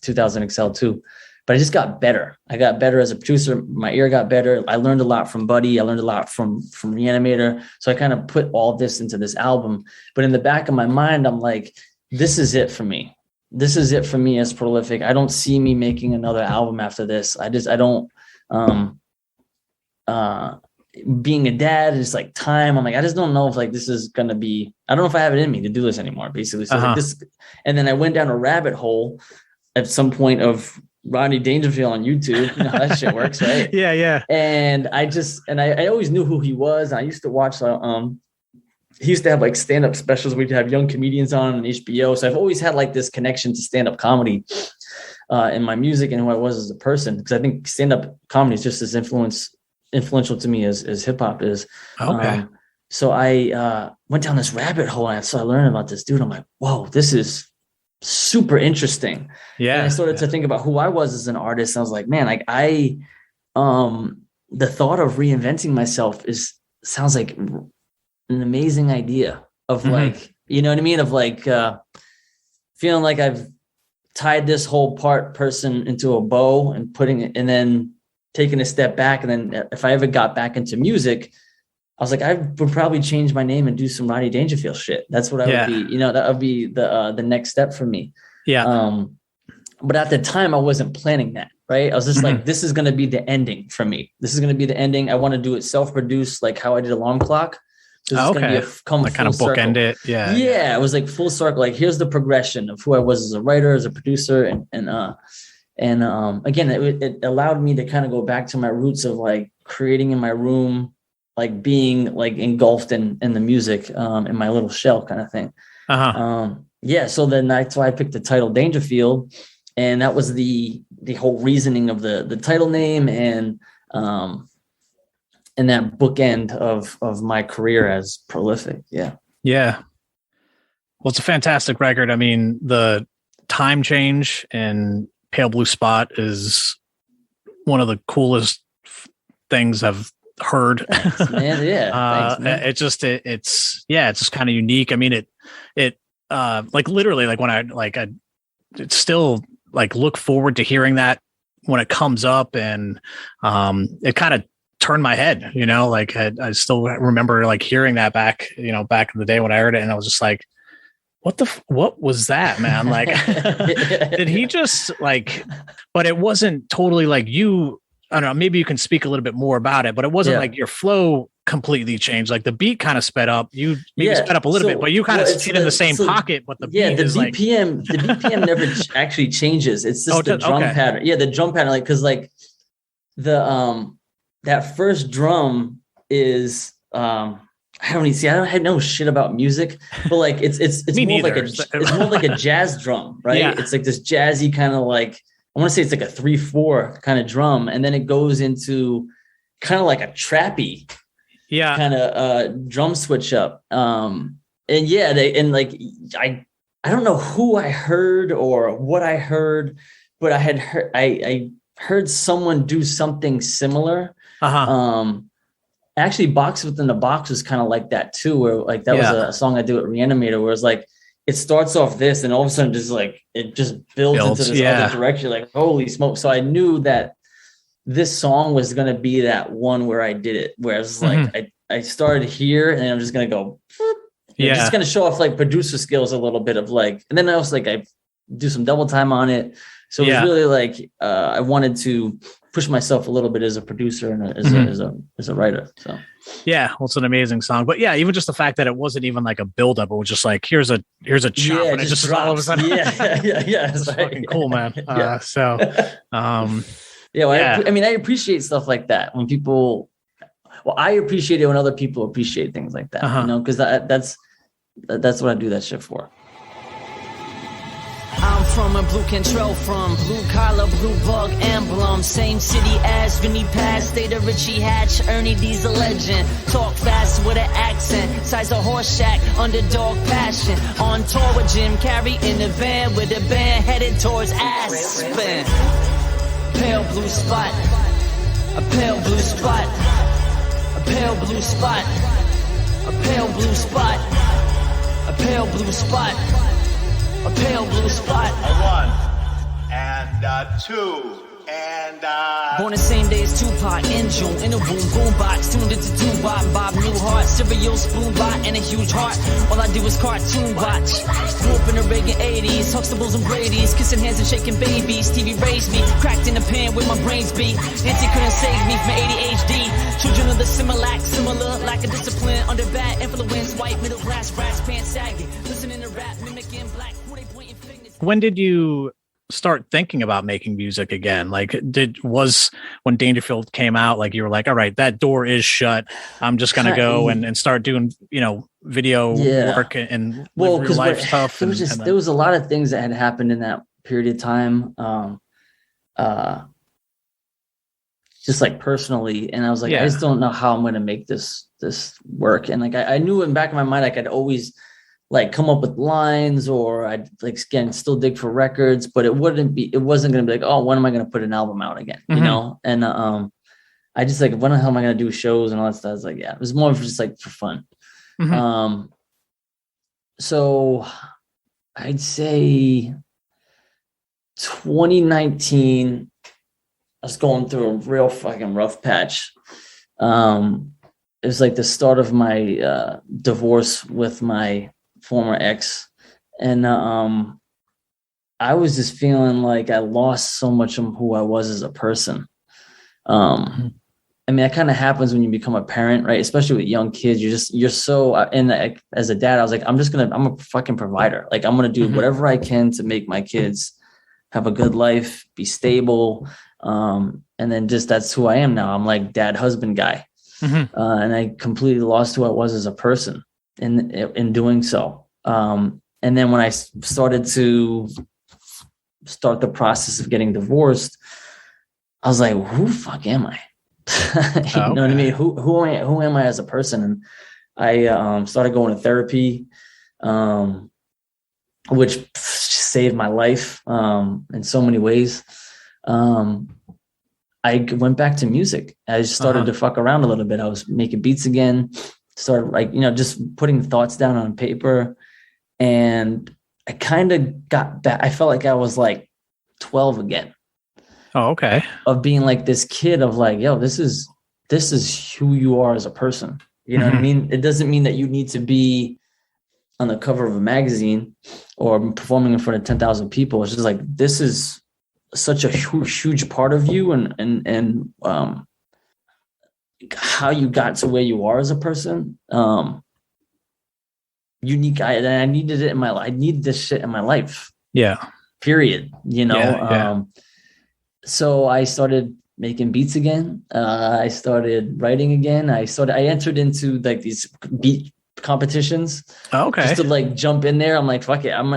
2000 XL too, but I just got better. I got better as a producer. My ear got better. I learned a lot from Buddy. I learned a lot from Reanimator. So I kind of put all this into this album. But in the back of my mind, I'm like, this is it for me. This is it for me as Prolyphic. I don't see me making another album after this. I don't. Being a dad is like time. I'm like, I just don't know if like this is gonna be. I don't know if I have it in me to do this anymore. Basically, so like this. And then I went down a rabbit hole at some point of Rodney Dangerfield on YouTube. You know how that shit works, right? Yeah. And I always knew who he was. I used to watch. He used to have like stand-up specials. We'd have young comedians on HBO. So I've always had like this connection to stand-up comedy in my music and who I was as a person, because I think stand-up comedy is just as influential to me as hip hop is. So I went down this rabbit hole, and so I learned about this dude. I'm like, whoa, this is super interesting. Yeah. And I started to think about who I was as an artist. And I was like, man, like the thought of reinventing myself sounds like an amazing idea of like you know what I mean? Of like, feeling like I've tied this whole person into a bow and putting it, and then taking a step back. And then if I ever got back into music, I was like, I would probably change my name and do some Rodney Dangerfield shit. That's what I would be, that would be the next step for me. Yeah. But at the time I wasn't planning that. Right. I was just like, this is going to be the ending for me. This is going to be the ending. I want to do it self-produced, like how I did Alarm Clock. So it's going to be like kind of bookend it. Yeah. Yeah. It was like full circle. Like, here's the progression of who I was as a writer, as a producer. And again, it allowed me to kind of go back to my roots of like creating in my room, like being like engulfed in the music, in my little shell kind of thing. So then that's why I picked the title Dangerfield. And that was the whole reasoning of the title name and that bookend of my career as Prolyphic. Yeah. Yeah. Well, it's a fantastic record. I mean, the time change in Pale Blue Spot is one of the coolest things I've heard. Thanks, man. Yeah. Thanks, man. It's just kind of unique. I mean, it like literally like when I it's still like look forward to hearing that when it comes up, and it kind of turned my head, like I still remember like hearing that back in the day when I heard it, and I was just like, what was that, man? Like, did he just like, but it wasn't totally like you, I don't know, maybe you can speak a little bit more about it, but it wasn't like your flow completely changed. Like the beat kind of sped up. You maybe sped up a little bit, but you kind of stayed in the same pocket. But the beat is BPM, the BPM never actually changes. It's just the drum pattern. Yeah, the drum pattern, like because like the that first drum is I don't know shit about music, but like it's more like it's more like a jazz drum, right? Yeah. It's like this jazzy kind of like, I want to say it's like a 3/4 kind of drum, and then it goes into kind of like a trappy kind of drum switch up. I don't know who I heard or what I heard, but I heard someone do something similar. Actually, Box Within the Box was kind of like that too, where like that was a song I did with Reanimator, where it's like it starts off this and all of a sudden just like it just builds into this other direction, like holy smoke. So I knew that this song was going to be that one where I did it, where it's like I started here and I'm just going to go just going to show off like producer skills a little bit of like, and then I was like I do some double time on it. So it was really like I wanted to push myself a little bit as a producer and as a writer. So well, it's an amazing song. But yeah, even just the fact that it wasn't even like a buildup, it was just like here's a chop and it just all of a sudden it's fucking cool, man. I mean, I appreciate stuff like that when people. Well, I appreciate it when other people appreciate things like that, because that's what I do that shit for. I'm from a blue control, from blue collar, blue bug emblem. Same city as Vinny Paz, state of Richie Hatch, Ernie D's a legend. Talk fast with an accent, size a horse shack, underdog passion. On tour with Jim Carrey in the van with a band headed towards Aspen. Pale blue spot, a pale blue spot, a pale blue spot, a pale blue spot, a pale blue spot. A pale blue spot. A 1 and 2 and born the same day as Tupac in June in a boom box tuned into Tupac. Bob Newhart, cereal spoon bot and a huge heart. All I do is cartoon watch. Grew up in the Reagan 80s, Huxtables and Brady's, kissing hands and shaking babies. TV raised me, cracked in the pan where my brains be. Auntie couldn't save me from ADHD. Children of the similar lack of discipline under bad influence. White middle class brass pants sagging, listening to rap mimicking black. When did you start thinking about making music again? Like, was when Dangerfield came out, like you were like, all right, that door is shut. I'm just going to go and start doing, video work and real life stuff. There was a lot of things that had happened in that period of time. Just like personally. And I was like, I just don't know how I'm going to make this work. And like, I knew in the back of my mind, I could always like come up with lines, or I'd like, again, still dig for records, but it wasn't going to be like, oh, when am I going to put an album out again? You know? And, I just like, when the hell am I going to do shows and all that stuff? I was like, it was more of just like for fun. So I'd say 2019, I was going through a real fucking rough patch. It was like the start of my divorce with my former ex. And I was just feeling like I lost so much of who I was as a person. I mean, that kind of happens when you become a parent, right? Especially with young kids. You're so, and as a dad, I was like, I'm a fucking provider. Like, I'm going to do whatever I can to make my kids have a good life, be stable. And then that's who I am now. I'm like dad, husband guy. And I completely lost who I was as a person in doing so. And then when I started to start the process of getting divorced, I was like, who the fuck am I? You know what I mean? Who am I as a person? And I started going to therapy, which saved my life in so many ways. I went back to music. I just started to fuck around a little bit. I was making beats again, started just putting thoughts down on paper. And I kind of got back. I felt like I was like 12 again. Oh, okay. Of being like this kid of like, yo, this is who you are as a person. You know what I mean? It doesn't mean that you need to be on the cover of a magazine or performing in front of 10,000 people. It's just like, this is such a huge part of you and how you got to where you are as a person. Unique. I needed it in my life. I needed this shit in my life. Yeah. Period. You know? Yeah. So I started making beats again. I started writing again. I entered into like these beat competitions. Okay. Just to like jump in there. I'm like, fuck it. I'm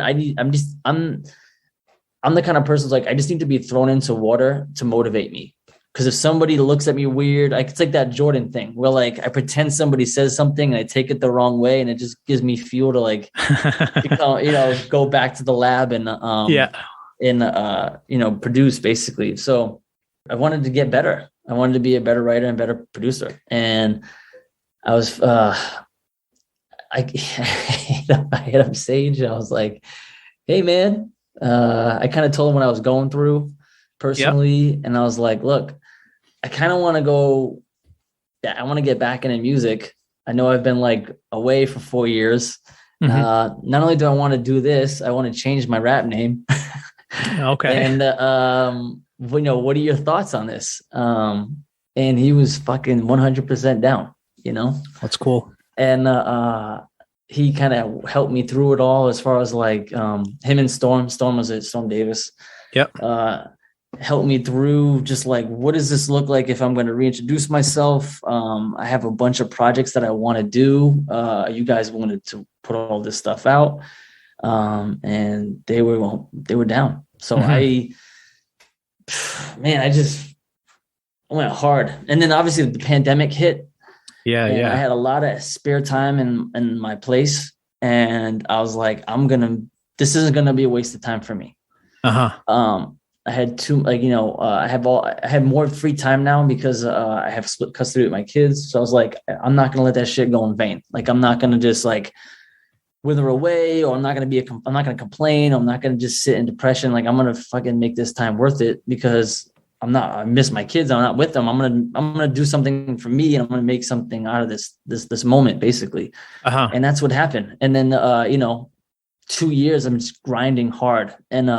the kind of person who's like, I just need to be thrown into water to motivate me. Because if somebody looks at me weird, it's like that Jordan thing where like I pretend somebody says something and I take it the wrong way, and it just gives me fuel to like, go back to the lab and produce basically. So I wanted to get better. I wanted to be a better writer and better producer. And I was, I hit up Sage. I was like, hey man, I kind of told him what I was going through personally. And I was like, look, I kind of want I want to get back into music. I know I've been like away for 4 years. Not only do I want to do this, I want to change my rap name. Okay. And, what are your thoughts on this? And he was fucking 100% down, That's cool. And, he kind of helped me through it all as far as like, him and Storm was at Storm Davis. Yep. Helped me through just like, what does this look like if I'm going to reintroduce myself? I have a bunch of projects that I want to do. You guys wanted to put all this stuff out. And they were down. So I went hard. And then obviously the pandemic hit. Yeah. I had a lot of spare time in my place. And I was like, this isn't going to be a waste of time for me. I had I had more free time now because I have split custody with my kids. So I was like, I'm not going to let that shit go in vain. Like, I'm not going to just like wither away, or I'm not going to complain. I'm not going to just sit in depression. Like, I'm going to fucking make this time worth it because I miss my kids. I'm not with them. I'm going to do something for me, and I'm going to make something out of this moment basically. And that's what happened. And then, 2 years, I'm just grinding hard. And,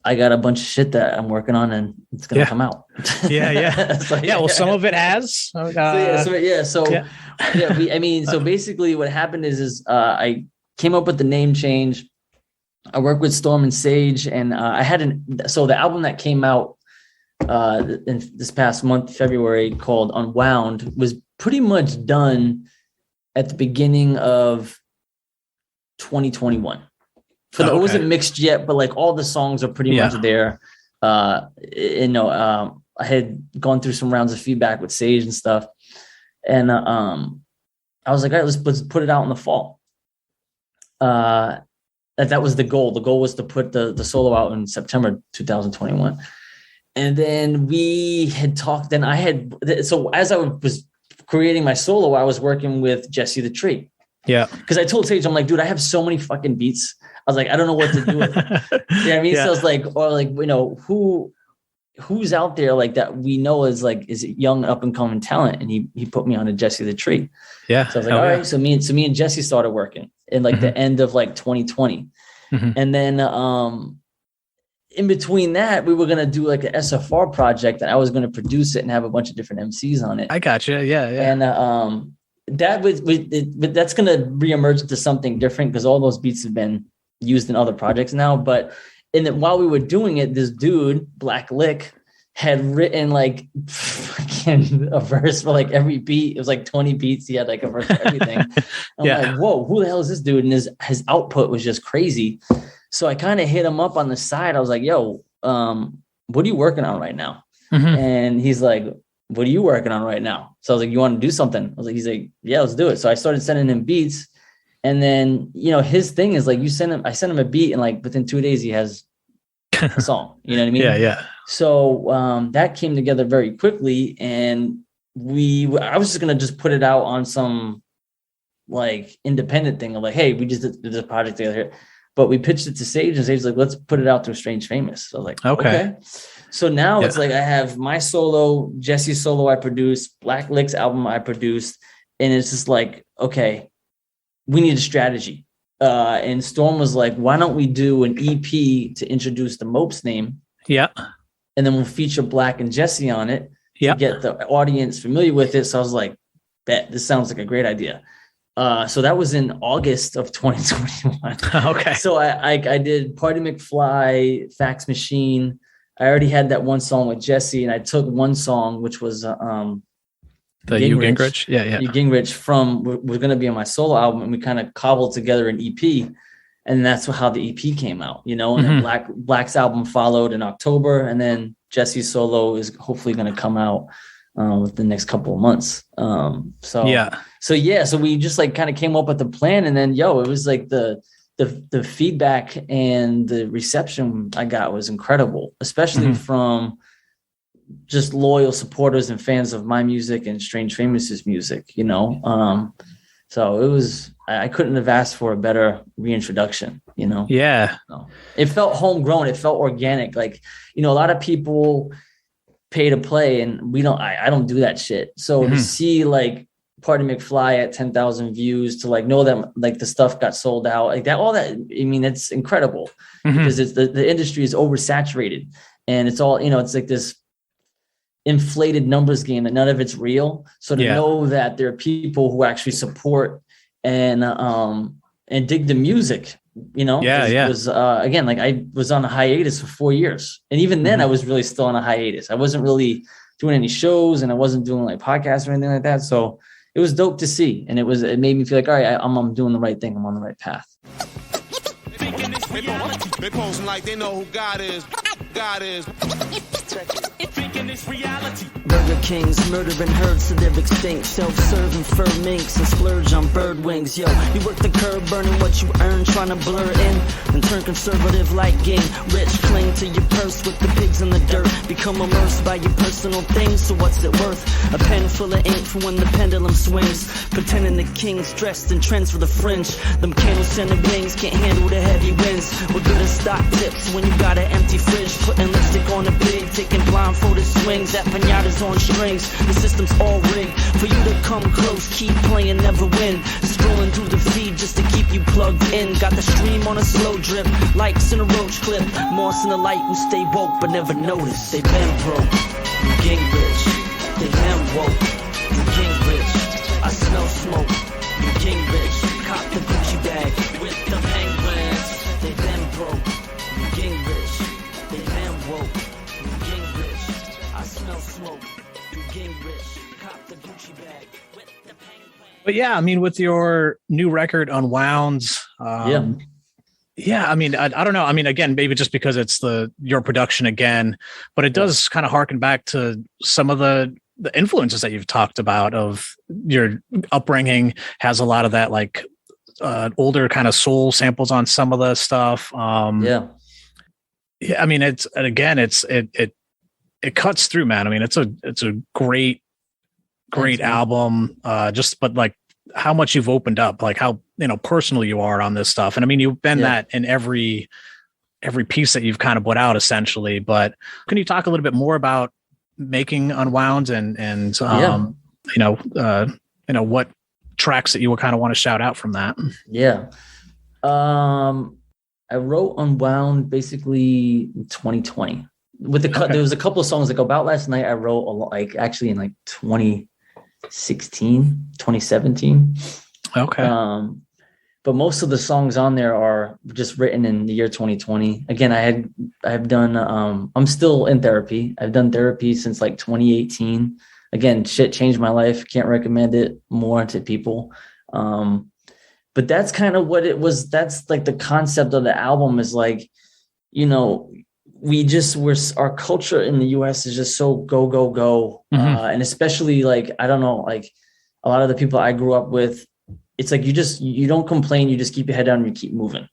I got a bunch of shit that I'm working on, and it's going to come out. Well, some of it has. So basically what happened is I came up with the name change. I worked with Storm and Sage, and the album that came out in this past month, February, called Unwound, was pretty much done at the beginning of 2021. It wasn't mixed yet, but like all the songs are pretty much there. I had gone through some rounds of feedback with Sage and stuff. And I was like, all right, let's put it out in the fall. That was the goal. The goal was to put the solo out in September 2021. And then we had talked, so as I was creating my solo, I was working with Jesse the Tree. Yeah. Because I told Sage, I'm like, dude, I have so many fucking beats. I was like, I don't know what to do with them. You know what I mean? So I was like, or like, you know, who's out there like that we know is young up and coming talent. And he put me on a Jesse the Tree. Yeah. So I was like, all right. So me and Jesse started working in like the end of like 2020. And then in between that, we were going to do like an SFR project, and I was going to produce it and have a bunch of different MCs on it. I gotcha. Yeah. And that's going to reemerge into something different because all those beats have been used in other projects now. But while we were doing it, this dude, Black Lick, had written like fucking a verse for like every beat. It was like 20 beats. He had like a verse for everything. I'm like, whoa, who the hell is this dude? And his output was just crazy. So I kind of hit him up on the side. I was like, yo, what are you working on right now? And he's like, what are you working on right now? So I was like, you want to do something? I was like, he's like, yeah, let's do it. So I started sending him beats. And then, you know, his thing is like, I send him a beat and like within 2 days he has a song, you know what I mean? Yeah. So that came together very quickly. And I was just going to just put it out on some like independent thing of like, hey, we just did this project together here. But we pitched it to Sage, and Sage's like, let's put it out to Strange Famous. So I was like, okay. So now it's like I have my solo, Jesse's solo I produced, Black Lick's album I produced, and it's just like, okay, we need a strategy. And Storm was like, why don't we do an EP to introduce the Mopes name? Yeah. And then we'll feature Black and Jesse on it to get the audience familiar with it. So I was like, bet this sounds like a great idea. So that was in August of 2021. Okay. So I did Party McFly, Fax Machine. I already had that one song with Jesse, and I took one song, which was the You Gingrich. Yeah. You Gingrich was going to be on my solo album, and we kind of cobbled together an EP, and that's how the EP came out, you know. And then Black's album followed in October, and then Jesse's solo is hopefully going to come out with the next couple of months. So we just like kind of came up with the plan, and then it was like the feedback and the reception I got was incredible, especially from just loyal supporters and fans of my music and Strange Famous's music, you know. So it was, I couldn't have asked for a better reintroduction, you know. Yeah. So it felt homegrown, it felt organic. Like, you know, a lot of people pay to play, and I don't do that shit. So to see like Party McFly at 10,000 views, to like know that like the stuff got sold out, like that, all that, I mean, it's incredible because it's the industry is oversaturated, and it's all, you know, it's like this inflated numbers game and none of it's real. So to know that there are people who actually support and dig the music, you know, was again, like I was on a hiatus for 4 years. And even then I was really still on a hiatus. I wasn't really doing any shows, and I wasn't doing like podcasts or anything like that. So it was dope to see. And it made me feel like, all right, I'm doing the right thing. I'm on the right path. They posing like they know who God is. God is. Burger Kings, murdering herds to their extinct. Self-serving fur minks and splurge on bird wings. Yo, you work the curb, burning what you earn, trying to blur in and turn conservative like Ging. Rich, cling to your purse with the pigs in the dirt. Become immersed by your personal things, so what's it worth? A pen full of ink for when the pendulum swings. Pretending the king's dressed in trends for the fringe. Them candle-scented wings can't handle the heavy winds. We're good at stock tips when you got an empty fridge. Putting lipstick on a pig, taking blindfolded swings at pinatas on strings. The system's all rigged for you to come close. Keep playing, never win. Scrolling through the feed just to keep you plugged in. Got the stream on a slow drip, likes in a roach clip. Moss in the light who stay woke but never notice. They been broke, you Ging rich. They been woke, you Ging rich. I smell smoke, you Ging rich. Cop the Gucci bag with the penguins. They been broke, you Ging rich. They been woke, you Ging rich. I smell smoke, you Ging rich. Cop the Gucci bag with the penguins. But yeah, I mean, with your new record Unwound, I mean, I don't know. I mean, again, maybe just because it's your production again, but it does kind of harken back to some of the influences that you've talked about of your upbringing. Has a lot of that like older kind of soul samples on some of the stuff. I mean, it cuts through, man. I mean, it's a great album. But like, how much you've opened up, like how, personal you are on this stuff. And I mean, you've been that in every piece that you've kind of put out essentially, but can you talk a little bit more about making Unwound and what tracks that you would kind of want to shout out from that? Yeah. I wrote Unwound basically in 2020 there was a couple of songs like About Last Night. I wrote actually in like 2016, 2017. Okay. But most of the songs on there are just written in the year 2020. Again, I've done, I'm still in therapy. I've done therapy since like 2018. Again, shit changed my life. Can't recommend it more to people. But that's kind of what it was. That's like the concept of the album is like, our culture in the US is just so go, go, go. And especially like, I don't know, like a lot of the people I grew up with, it's like, you don't complain. You just keep your head down and you keep moving.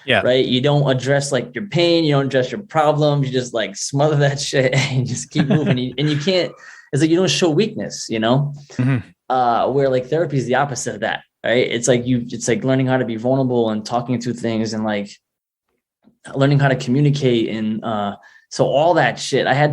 Yeah. Right. You don't address like your pain. You don't address your problems. You just like smother that shit and just keep moving. And you can't, it's like, you don't show weakness, where like therapy is the opposite of that. Right. It's like learning how to be vulnerable and talking through things and like learning how to communicate. And so all that shit, I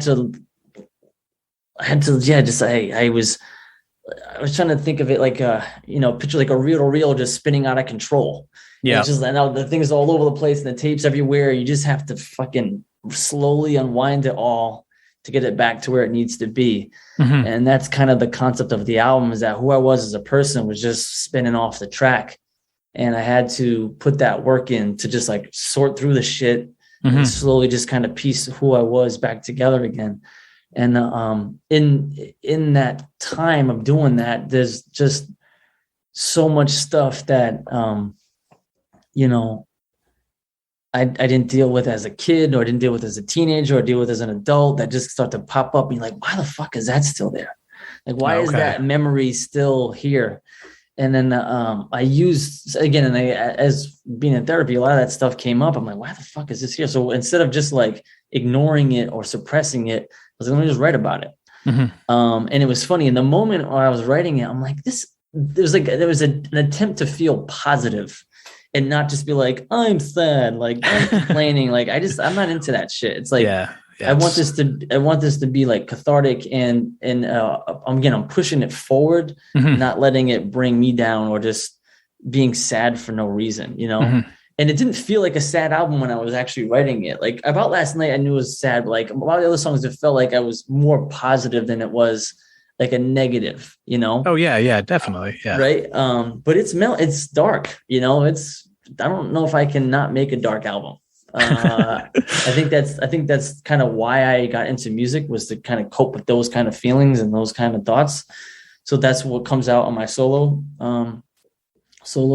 was trying to think of it like picture like a reel to reel just spinning out of control. Yeah. It's just the things all over the place and the tapes everywhere. You just have to fucking slowly unwind it all to get it back to where it needs to be. And that's kind of the concept of the album, is that who I was as a person was just spinning off the track. And I had to put that work in to just like sort through the shit and slowly just kind of piece who I was back together again. And in that time of doing that, there's just so much stuff that, I didn't deal with as a kid, or I didn't deal with as a teenager, or deal with as an adult, that just start to pop up and you're like, why the fuck is that still there? Like, why is that memory still here? And then I used, again, and as being in therapy, a lot of that stuff came up. I'm like, why the fuck is this here? So instead of just like ignoring it or suppressing it, I was like, let me just write about it. And it was funny. In the moment where I was writing it, I'm like, there was an attempt to feel positive and not just be like, I'm sad, like I'm complaining. Like I'm not into that shit. It's like, I want this to be like cathartic and I'm pushing it forward, not letting it bring me down or just being sad for no reason, And it didn't feel like a sad album when I was actually writing it. Like About Last Night, I knew it was sad, but like a lot of the other songs, it felt like I was more positive than it was like a negative, Oh yeah, definitely. Yeah. Right. But it's dark, I don't know if I can not make a dark album. I think that's kind of why I got into music, was to kind of cope with those kind of feelings and those kind of thoughts. So that's what comes out on my solo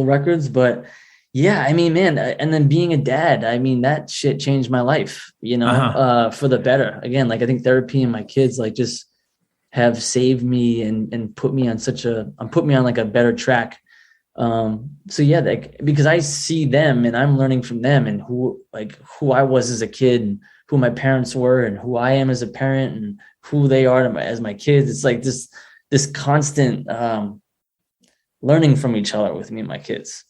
records. But yeah, I mean, man, and then being a dad, I mean, that shit changed my life, for the better. Again, like I think therapy and my kids like just have saved me and put me on like a better track. So yeah, like, because I see them and I'm learning from them and who I was as a kid and who my parents were and who I am as a parent and who they are as my kids. It's like this constant, learning from each other with me and my kids.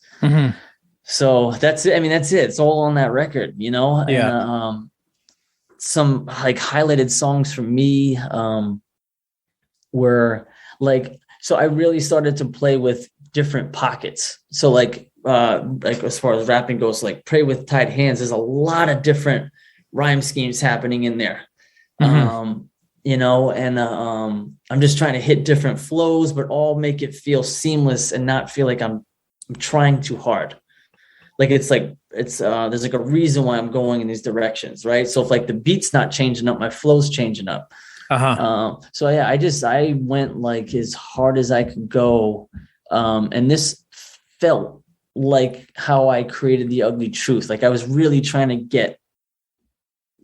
So that's it. I mean, that's it. It's all on that record, Yeah. And, some like highlighted songs from me, were like, so I really started to play with different pockets. So like as far as rapping goes, like Pray with Tied Hands, there's a lot of different rhyme schemes happening in there. I'm just trying to hit different flows, but all make it feel seamless and not feel like I'm trying too hard. Like there's like a reason why I'm going in these directions, right? So if like the beat's not changing up, my flow's changing up. So yeah, I went like as hard as I could go. And this felt like how I created The Ugly Truth. Like I was really trying to get,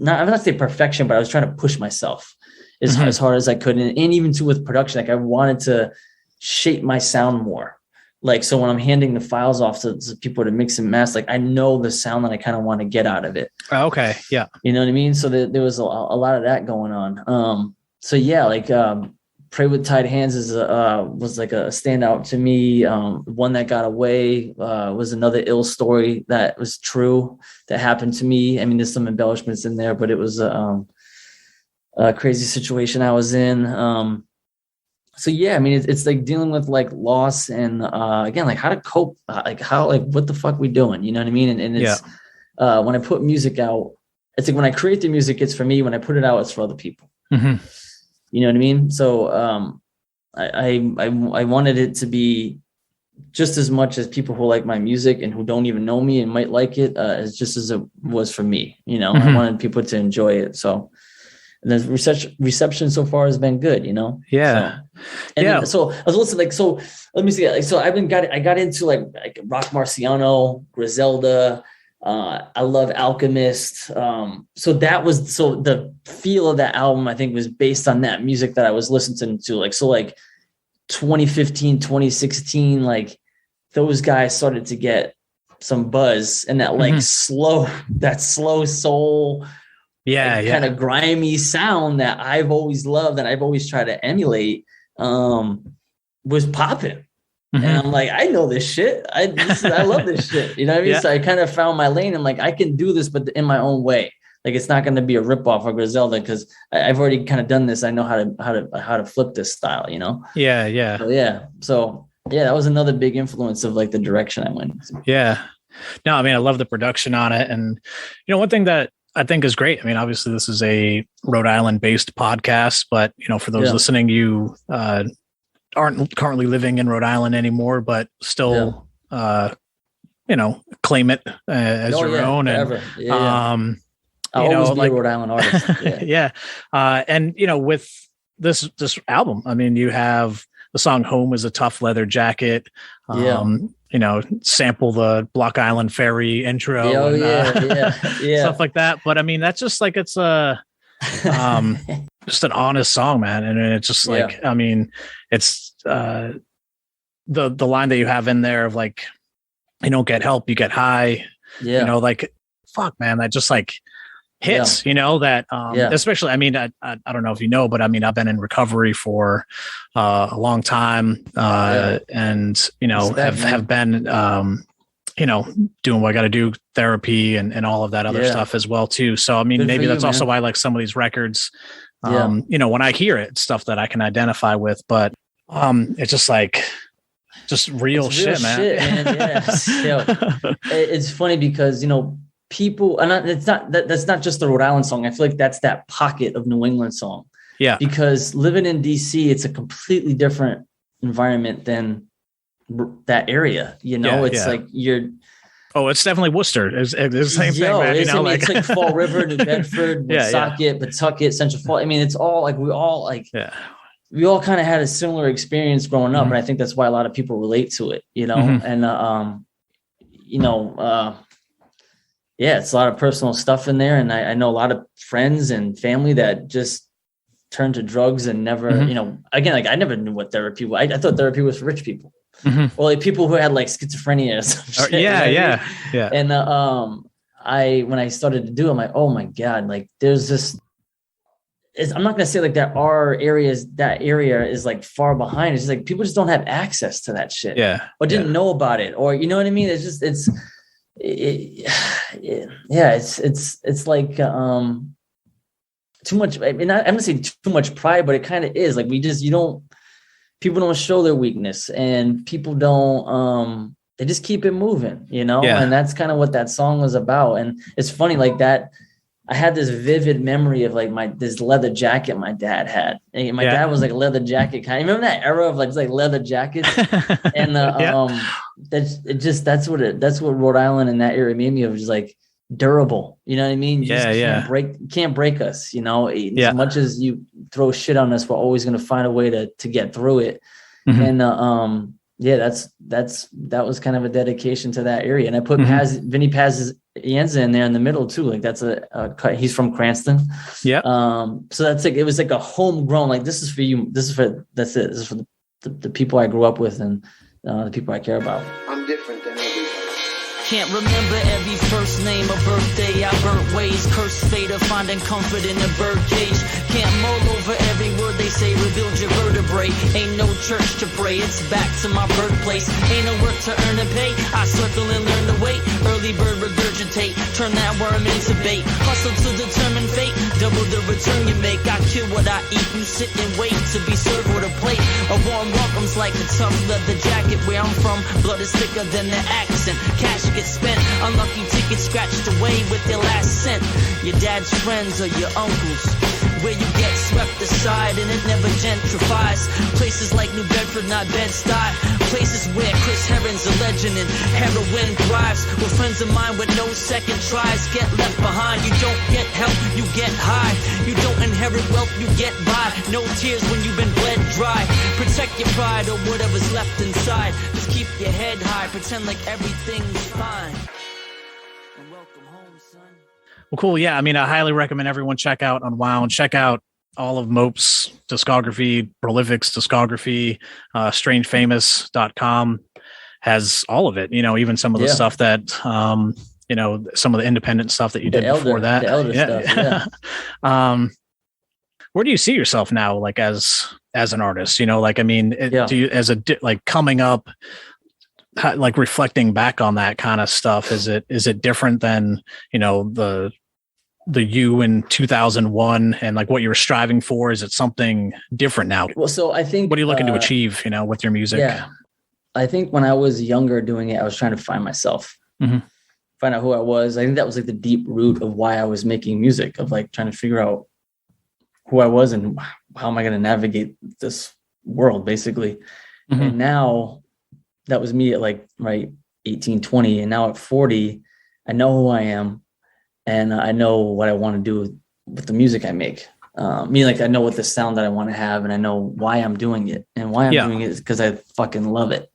I'm not saying perfection, but I was trying to push myself as hard as I could. And even with production, like I wanted to shape my sound more. Like, so when I'm handing the files off to people to mix and master, like I know the sound that I kind of want to get out of it. Okay. Yeah. You know what I mean? So there was a lot of that going on. So yeah, like, Pray with Tied Hands was like a standout to me. One That Got Away was another ill story that was true that happened to me. I mean, there's some embellishments in there, but it was a crazy situation I was in. So yeah, I mean, it's like dealing with like loss and again, like how to cope, what the fuck we doing? You know what I mean? And it's when I put music out, it's like when I create the music, it's for me. When I put it out, it's for other people. Mm-hmm. You know what I mean? So I wanted it to be just as much as people who like my music and who don't even know me and might like it as just as it was for me. You know, I wanted people to enjoy it. So and the reception so far has been good, you know? Yeah. So I was listening, so let me see. Like, so I got into like Rock Marciano, Griselda. I love Alchemist. So the feel of that album, I think, was based on that music that I was listening to. Like 2015, 2016, like those guys started to get some buzz and that like slow soul, kind of grimy sound that I've always loved and I've always tried to emulate, was popping. And I'm like, I know this shit. I love this shit. You know what I mean? Yeah. So I kind of found my lane. I'm like, I can do this, but in my own way. Like, it's not going to be a ripoff of Griselda because I've already kind of done this. I know how to flip this style, you know? Yeah. Yeah. So that was another big influence of like the direction I went. Yeah. No, I mean, I love the production on it. And, you know, one thing that I think is great. I mean, obviously this is a Rhode Island based podcast, but, you know, for those listening, you, aren't currently living in Rhode Island anymore, but still, you know, claim it as your own. Forever. And, I'll always be a Rhode Island artist. And, you know, with this album, I mean, you have the song Home is a Tough Leather Jacket, you know, sample the Block Island Ferry intro, stuff like that. But I mean, that's just like, it's just an honest song, man. And it's just like, I mean, it's the line that you have in there of like, you don't get help, you get high, you know, like, fuck, man, that just like hits, you know, that, especially, I mean, I don't know if you know, but I mean, I've been in recovery for a long time, and, you know, have been, you know, doing what I got to do, therapy and all of that other stuff as well too. So, I mean, good maybe that's also why I like some of these records, you know, when I hear it, stuff that I can identify with, but it's just like, just real shit, man. It's funny because, you know, people, and that's not just the Rhode Island song. I feel like that's that pocket of New England song. Yeah. Because living in DC, it's a completely different environment than that area, you know. It's like you're it's definitely Worcester. It's the same thing, man. You know, it's like Fall River, New Bedford, Woonsocket, Pawtucket, Central Fall. I mean, it's all like we all kind of had a similar experience growing up, and I think that's why a lot of people relate to it, you know. And you know, it's a lot of personal stuff in there, and I know a lot of friends and family that just turned to drugs and never, you know, again, like I never knew what therapy was. I thought therapy was for rich people. Or like people who had like schizophrenia or some shit. Yeah. And when I started to do it, I'm like, oh my God, like there's this, I'm not going to say like that area is like far behind. It's just like, people just don't have access to that shit. Or didn't know about it. Or, you know what I mean? It's just, it's like, too much. I mean, I'm gonna say too much pride, but it kind of is like, people don't show their weakness, and people don't, they just keep it moving, you know? And that's kind of what that song was about. And it's funny, like that, I had this vivid memory of like this leather jacket my dad had. And my dad was like a leather jacket kind. Remember that era of like leather jackets? And that's what Rhode Island in that area made me of, just like durable. You know what I mean? You can't break us, you know. As much as you throw shit on us, we're always gonna find a way to get through it. And that was kind of a dedication to that area. And I put Vinny Paz Yenza in there in the middle too. Like that's he's from Cranston. So that's like, it was like a homegrown, like, this is for you. This is for the people I grew up with and the people I care about. I'm different than everybody. Can't remember every first name or birthday. I burnt ways, cursed fate of finding comfort in a bird cage. Can't mull over every word they say, rebuild your vertebrae. Ain't no church to pray, it's back to my birthplace. Ain't no work to earn a pay, I circle and learn to wait. Early bird regurgitate, turn that worm into bait. Hustle to determine fate, double the return you make. I kill what I eat, you sit and wait to be served with a plate. A warm welcome's like a tough leather jacket. Where I'm from, blood is thicker than the accent. Cash gets spent, unlucky tickets scratched away with their last cent. Your dad's friends or your uncles, where you get swept aside and it never gentrifies. Places like New Bedford, not Bed-Stuy. Places where Chris Herron's a legend and heroin thrives. Where friends of mine with no second tries get left behind. You don't get help, you get high. You don't inherit wealth, you get by. No tears when you've been bled dry. Protect your pride or whatever's left inside. Just keep your head high, pretend like everything's fine. And welcome home, son. Well, cool. Yeah. I mean, I highly recommend everyone check out Unwound. Check out all of Mopes' discography, Prolyphic's discography, strangefamous.com has all of it, you know, even some of the stuff that, you know, some of the independent stuff that you did before that. The elder stuff, Where do you see yourself now, like as an artist, you know, like, I mean, do you, as a, like coming up, like reflecting back on that kind of stuff, is it different than, you know, the you in 2001 and like what you were striving for? Is it something different now? Well, so I think, what are you looking to achieve, you know, with your music? Yeah, I think when I was younger doing it, I was trying to find myself, find out who I was. I think that was like the deep root of why I was making music, of like trying to figure out who I was and how am I going to navigate this world, basically. And now that was me at like, 18, 20. And now at 40, I know who I am and I know what I want to do with the music I make. I know what the sound that I want to have and I know why I'm doing it, and why I'm doing it is because I fucking love it.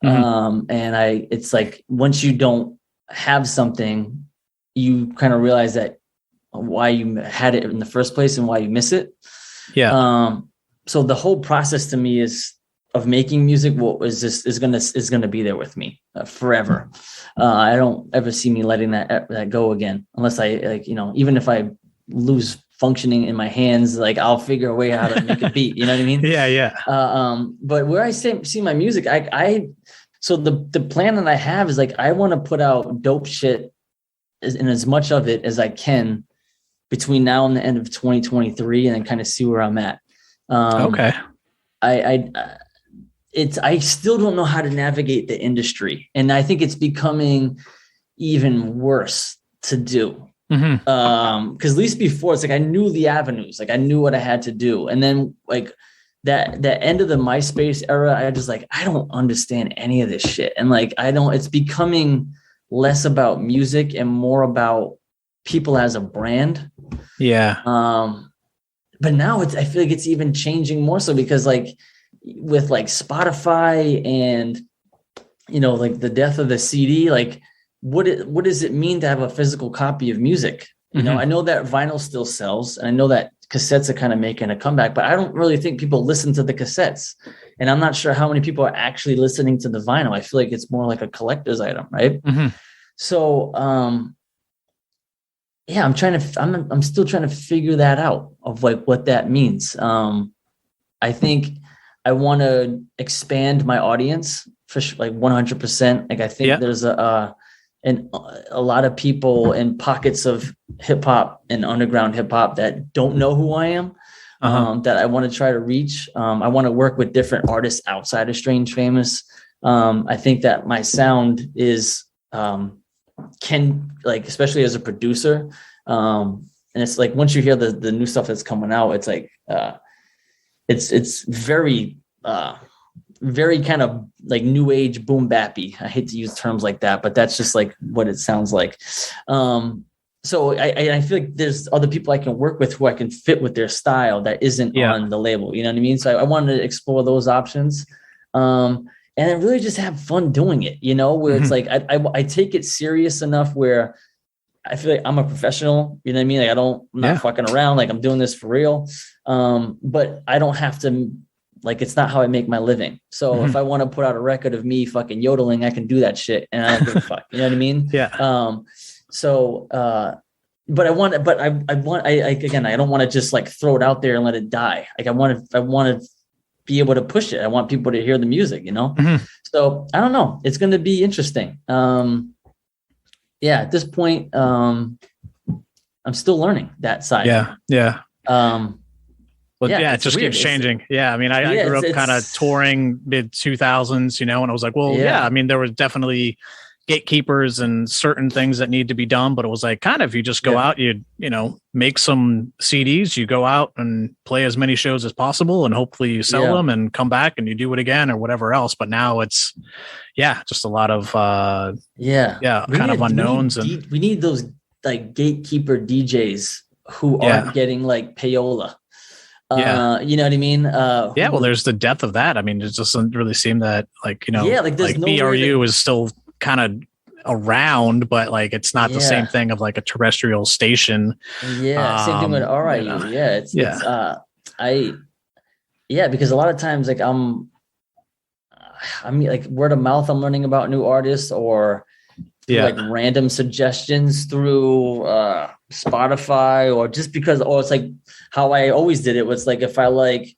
It's like, once you don't have something, you kind of realize that why you had it in the first place and why you miss it. So the whole process to me of making music, is going to be there with me forever. I don't ever see me letting that go again, unless I, like, you know, even if I lose functioning in my hands, like I'll figure a way how to make a beat. You know what I mean? But where I see my music, so the plan that I have is like, I want to put out dope shit and as much of it as I can between now and the end of 2023, and then kind of see where I'm at. I still don't know how to navigate the industry, and I think it's becoming even worse to do. Because at least before, it's like I knew the avenues, like I knew what I had to do, and then like that end of the MySpace era, I just like, I don't understand any of this shit, and like it's becoming less about music and more about people as a brand. But now I feel like it's even changing more so, because like with like Spotify and, you know, like the death of the CD, like what does it mean to have a physical copy of music? You know, I know that vinyl still sells, and I know that cassettes are kind of making a comeback, but I don't really think people listen to the cassettes, and I'm not sure how many people are actually listening to the vinyl. I feel like it's more like a collector's item, right? So I'm still trying to figure that out, of like what that means. I think I want to expand my audience for like 100%. Like I think there's a lot of people in pockets of hip hop and underground hip hop that don't know who I am, that I want to try to reach. I want to work with different artists outside of Strange Famous. I think that my sound is, can, like, especially as a producer, and it's like, once you hear the new stuff that's coming out, it's like, it's very kind of like new age boom bappy. I hate to use terms like that, but that's just like what it sounds like. So I feel like there's other people I can work with who I can fit with their style that isn't on the label. You know what I mean? So I wanted to explore those options. And then really just have fun doing it, you know, where it's like, I take it serious enough where I feel like I'm a professional, you know what I mean? Like I'm not fucking around. Like I'm doing this for real. But I don't have to Like, it's not how I make my living. So if I want to put out a record of me fucking yodeling, I can do that shit. And I don't give a fuck. You know what I mean? Yeah. But I want, again, I don't want to just like throw it out there and let it die. Like I want to be able to push it. I want people to hear the music, you know? So I don't know. It's going to be interesting. At this point, I'm still learning that side. Yeah. It just weird. keeps changing. I mean, I grew up kind of touring mid 2000s, you know, and I was like, well, I mean, there was definitely gatekeepers and certain things that need to be done, but it was like kind of, you just go out, you know, make some CDs, you go out and play as many shows as possible, and hopefully you sell them and come back and you do it again or whatever else. But now it's, just a lot of, kind of unknowns. We need those like gatekeeper DJs who aren't getting like payola. You know what I mean? Well, there's the depth of that. I mean, it doesn't really seem that like, you know, like no BRU is still kind of around, but like it's not the same thing of like a terrestrial station. Same thing with RIU. Because a lot of times like I'm like word of mouth, I'm learning about new artists or like random suggestions through Spotify, or just because, it's like how I always did it was like, if I like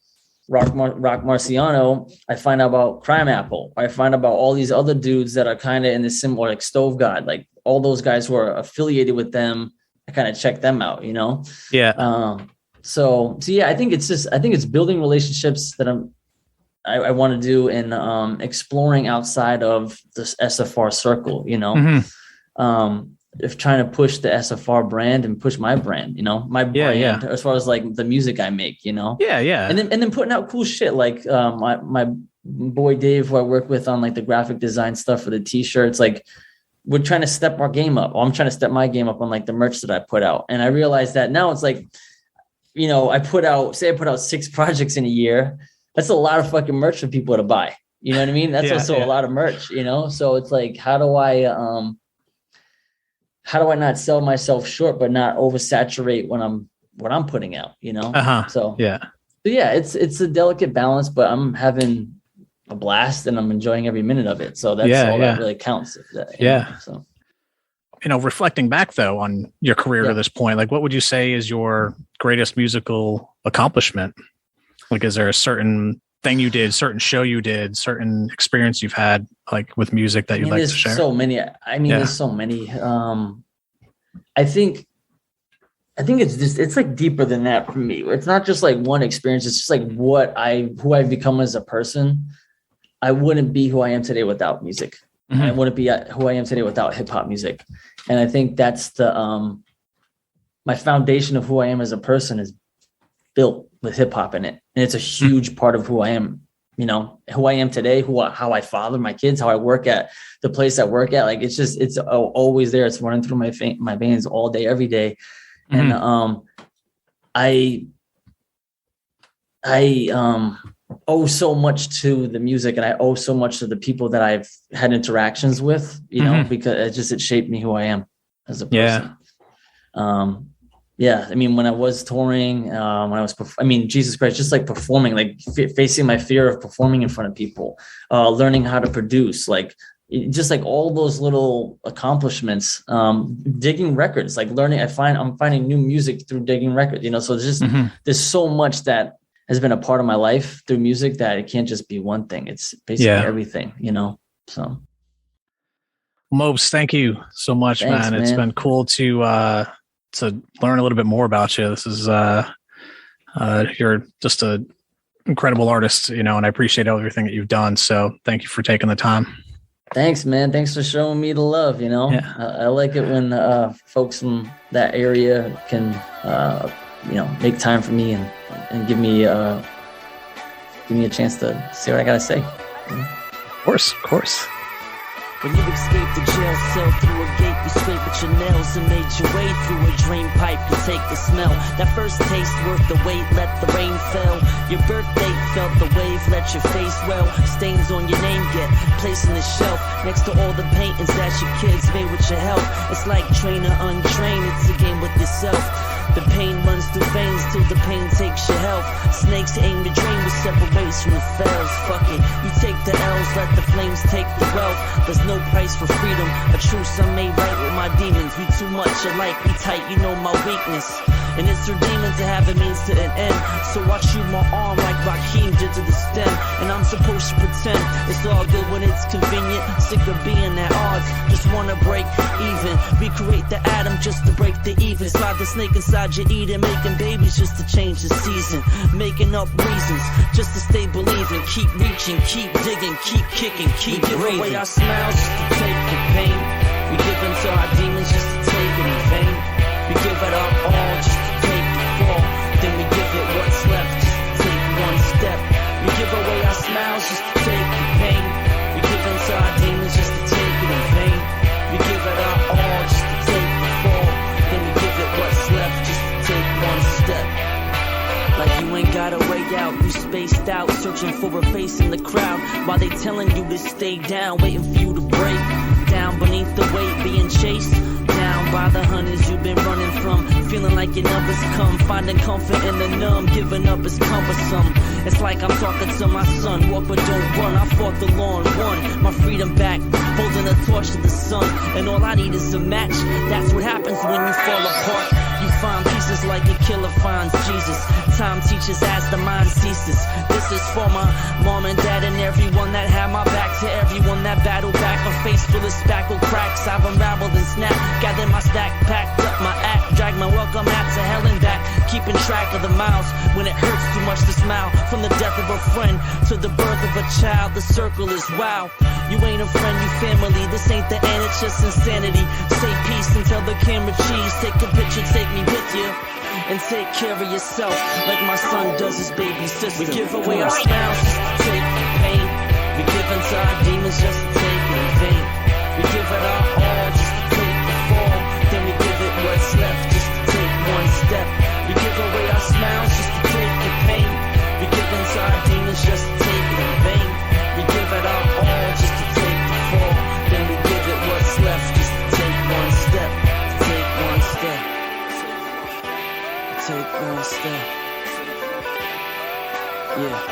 Rock Marciano, I find out about Crime Apple. I find out about all these other dudes that are kind of in the similar, like Stove God, like all those guys who are affiliated with them. I kind of check them out, you know? So I think it's building relationships that I want to do, and exploring outside of this SFR circle, you know, if trying to push the SFR brand and push my brand, you know, my brand as far as like the music I make, you know, and then putting out cool shit like my boy Dave, who I work with on like the graphic design stuff for the t-shirts, like we're trying to step our game up. I'm trying to step my game up on like the merch that I put out, and I realized that now it's like, you know, I put out 6 projects in a year. That's a lot of fucking merch for people to buy. You know what I mean? That's also a lot of merch, you know? So it's like, how do I not sell myself short, but not oversaturate what I'm putting out, you know? So it's a delicate balance, but I'm having a blast and I'm enjoying every minute of it. So that's all that really counts. So, you know, reflecting back though on your career to this point, like what would you say is your greatest musical accomplishment? Like, is there a certain thing you did, certain show you did, certain experience you've had like with music that you'd like to share? So many. I mean, there's so many. I think it's like deeper than that for me. It's not just like one experience. It's just like who I've become as a person. I wouldn't be who I am today without music. I wouldn't be who I am today without hip hop music. And I think that's the my foundation of who I am as a person is built with hip hop in it. And it's a huge part of who I am, you know, who I am today, how I father my kids, how I work at the place I work at. Like, it's always there. It's running through my veins all day, every day. And I owe so much to the music, and I owe so much to the people that I've had interactions with, you know, because it shaped me who I am as a person. I mean, when I was touring, Jesus Christ, just like performing, like facing my fear of performing in front of people, learning how to produce, like just like all those little accomplishments, digging records, like learning, I'm finding new music through digging records, you know, so there's so much that has been a part of my life through music that it can't just be one thing. It's basically everything, you know, so. Mopes, thank you so much, Thanks, man. It's been cool to learn a little bit more about you. This is, you're just an incredible artist, you know, and I appreciate everything that you've done. So thank you for taking the time. Thanks, man. Thanks for showing me the love. You know, I like it when folks in that area can, you know, make time for me and give me a chance to say what I gotta say. Of course. When you escaped the jail cell through a gate, you scraped with your nails and made your way through a drain pipe. You take the smell. That first taste worth the wait, let the rain fell. Your birthday felt the wave, let your face well. Stains on your name get placed on the shelf next to all the paintings that your kids made with your help. It's like train or untrained, it's a game with yourself. The pain runs through veins till the pain takes your health. Snakes aim to drain what separates from the fells. Fuck it, you take the L's, let the flames take the wealth. There's no price for freedom, a truce I made right with my demons. We too much alike, we tight, you know my weakness. And it's for demons to have a means to an end. So I shoot my arm like Raheem did to the stem. And I'm supposed to pretend it's all good when it's convenient. Sick of being at odds, just wanna break even. Recreate the atom just to break the even. Slide the snake inside your Eden, making babies just to change the season. Making up reasons just to stay believing. Keep reaching, keep digging, keep kicking, keep breathing. We give away our smiles just to take the pain. We give them to our demons just to take it in vain. We give it our all just to take the fall. Then we give it what's left just to take one step. We give away our smiles just to take the pain. We give them to our demons just to take it in vain. We give it our all just to take the fall. Then we give it what's left just to take one step. Like you ain't got a way out, you spaced out, searching for a face in the crowd, while they telling you to stay down, waiting for you to break. Down beneath the weight, being chased down by the hunters you've been running from, feeling like your numbers come, finding comfort in the numb, giving up is cumbersome. It's like I'm talking to my son, walk but don't run. I fought the law and won my freedom back, holding a torch to the sun, and all I need is a match. That's what happens when you fall apart. You find pieces like a killer finds Jesus. Time teaches as the mind ceases. This is for my mom and dad and everyone that had my back. To everyone that battled back, a face full of spackle cracks. I've unraveled and snapped, gathered my stack, packed up my act, dragged my welcome mat to hell and back, keeping track of the miles when it hurts too much to smile. From the death of a friend to the birth of a child, the circle is wow. You ain't a friend, you family. This ain't the end, it's just insanity. Say peace and tell the camera cheese. Take a picture, take me with you, and take care of yourself like my son does his baby sister. We give away our smiles just to take the pain. We give into our demons just to take it in vain. We give it our all just to take the fall. Then we give it what's left just to take one step. We give away our smiles just to take the pain. We give into our demons just to take it in vain. We give it our all just to take the fall. Then we give it what's left just to take one step. To take one step. Take one step. Yeah.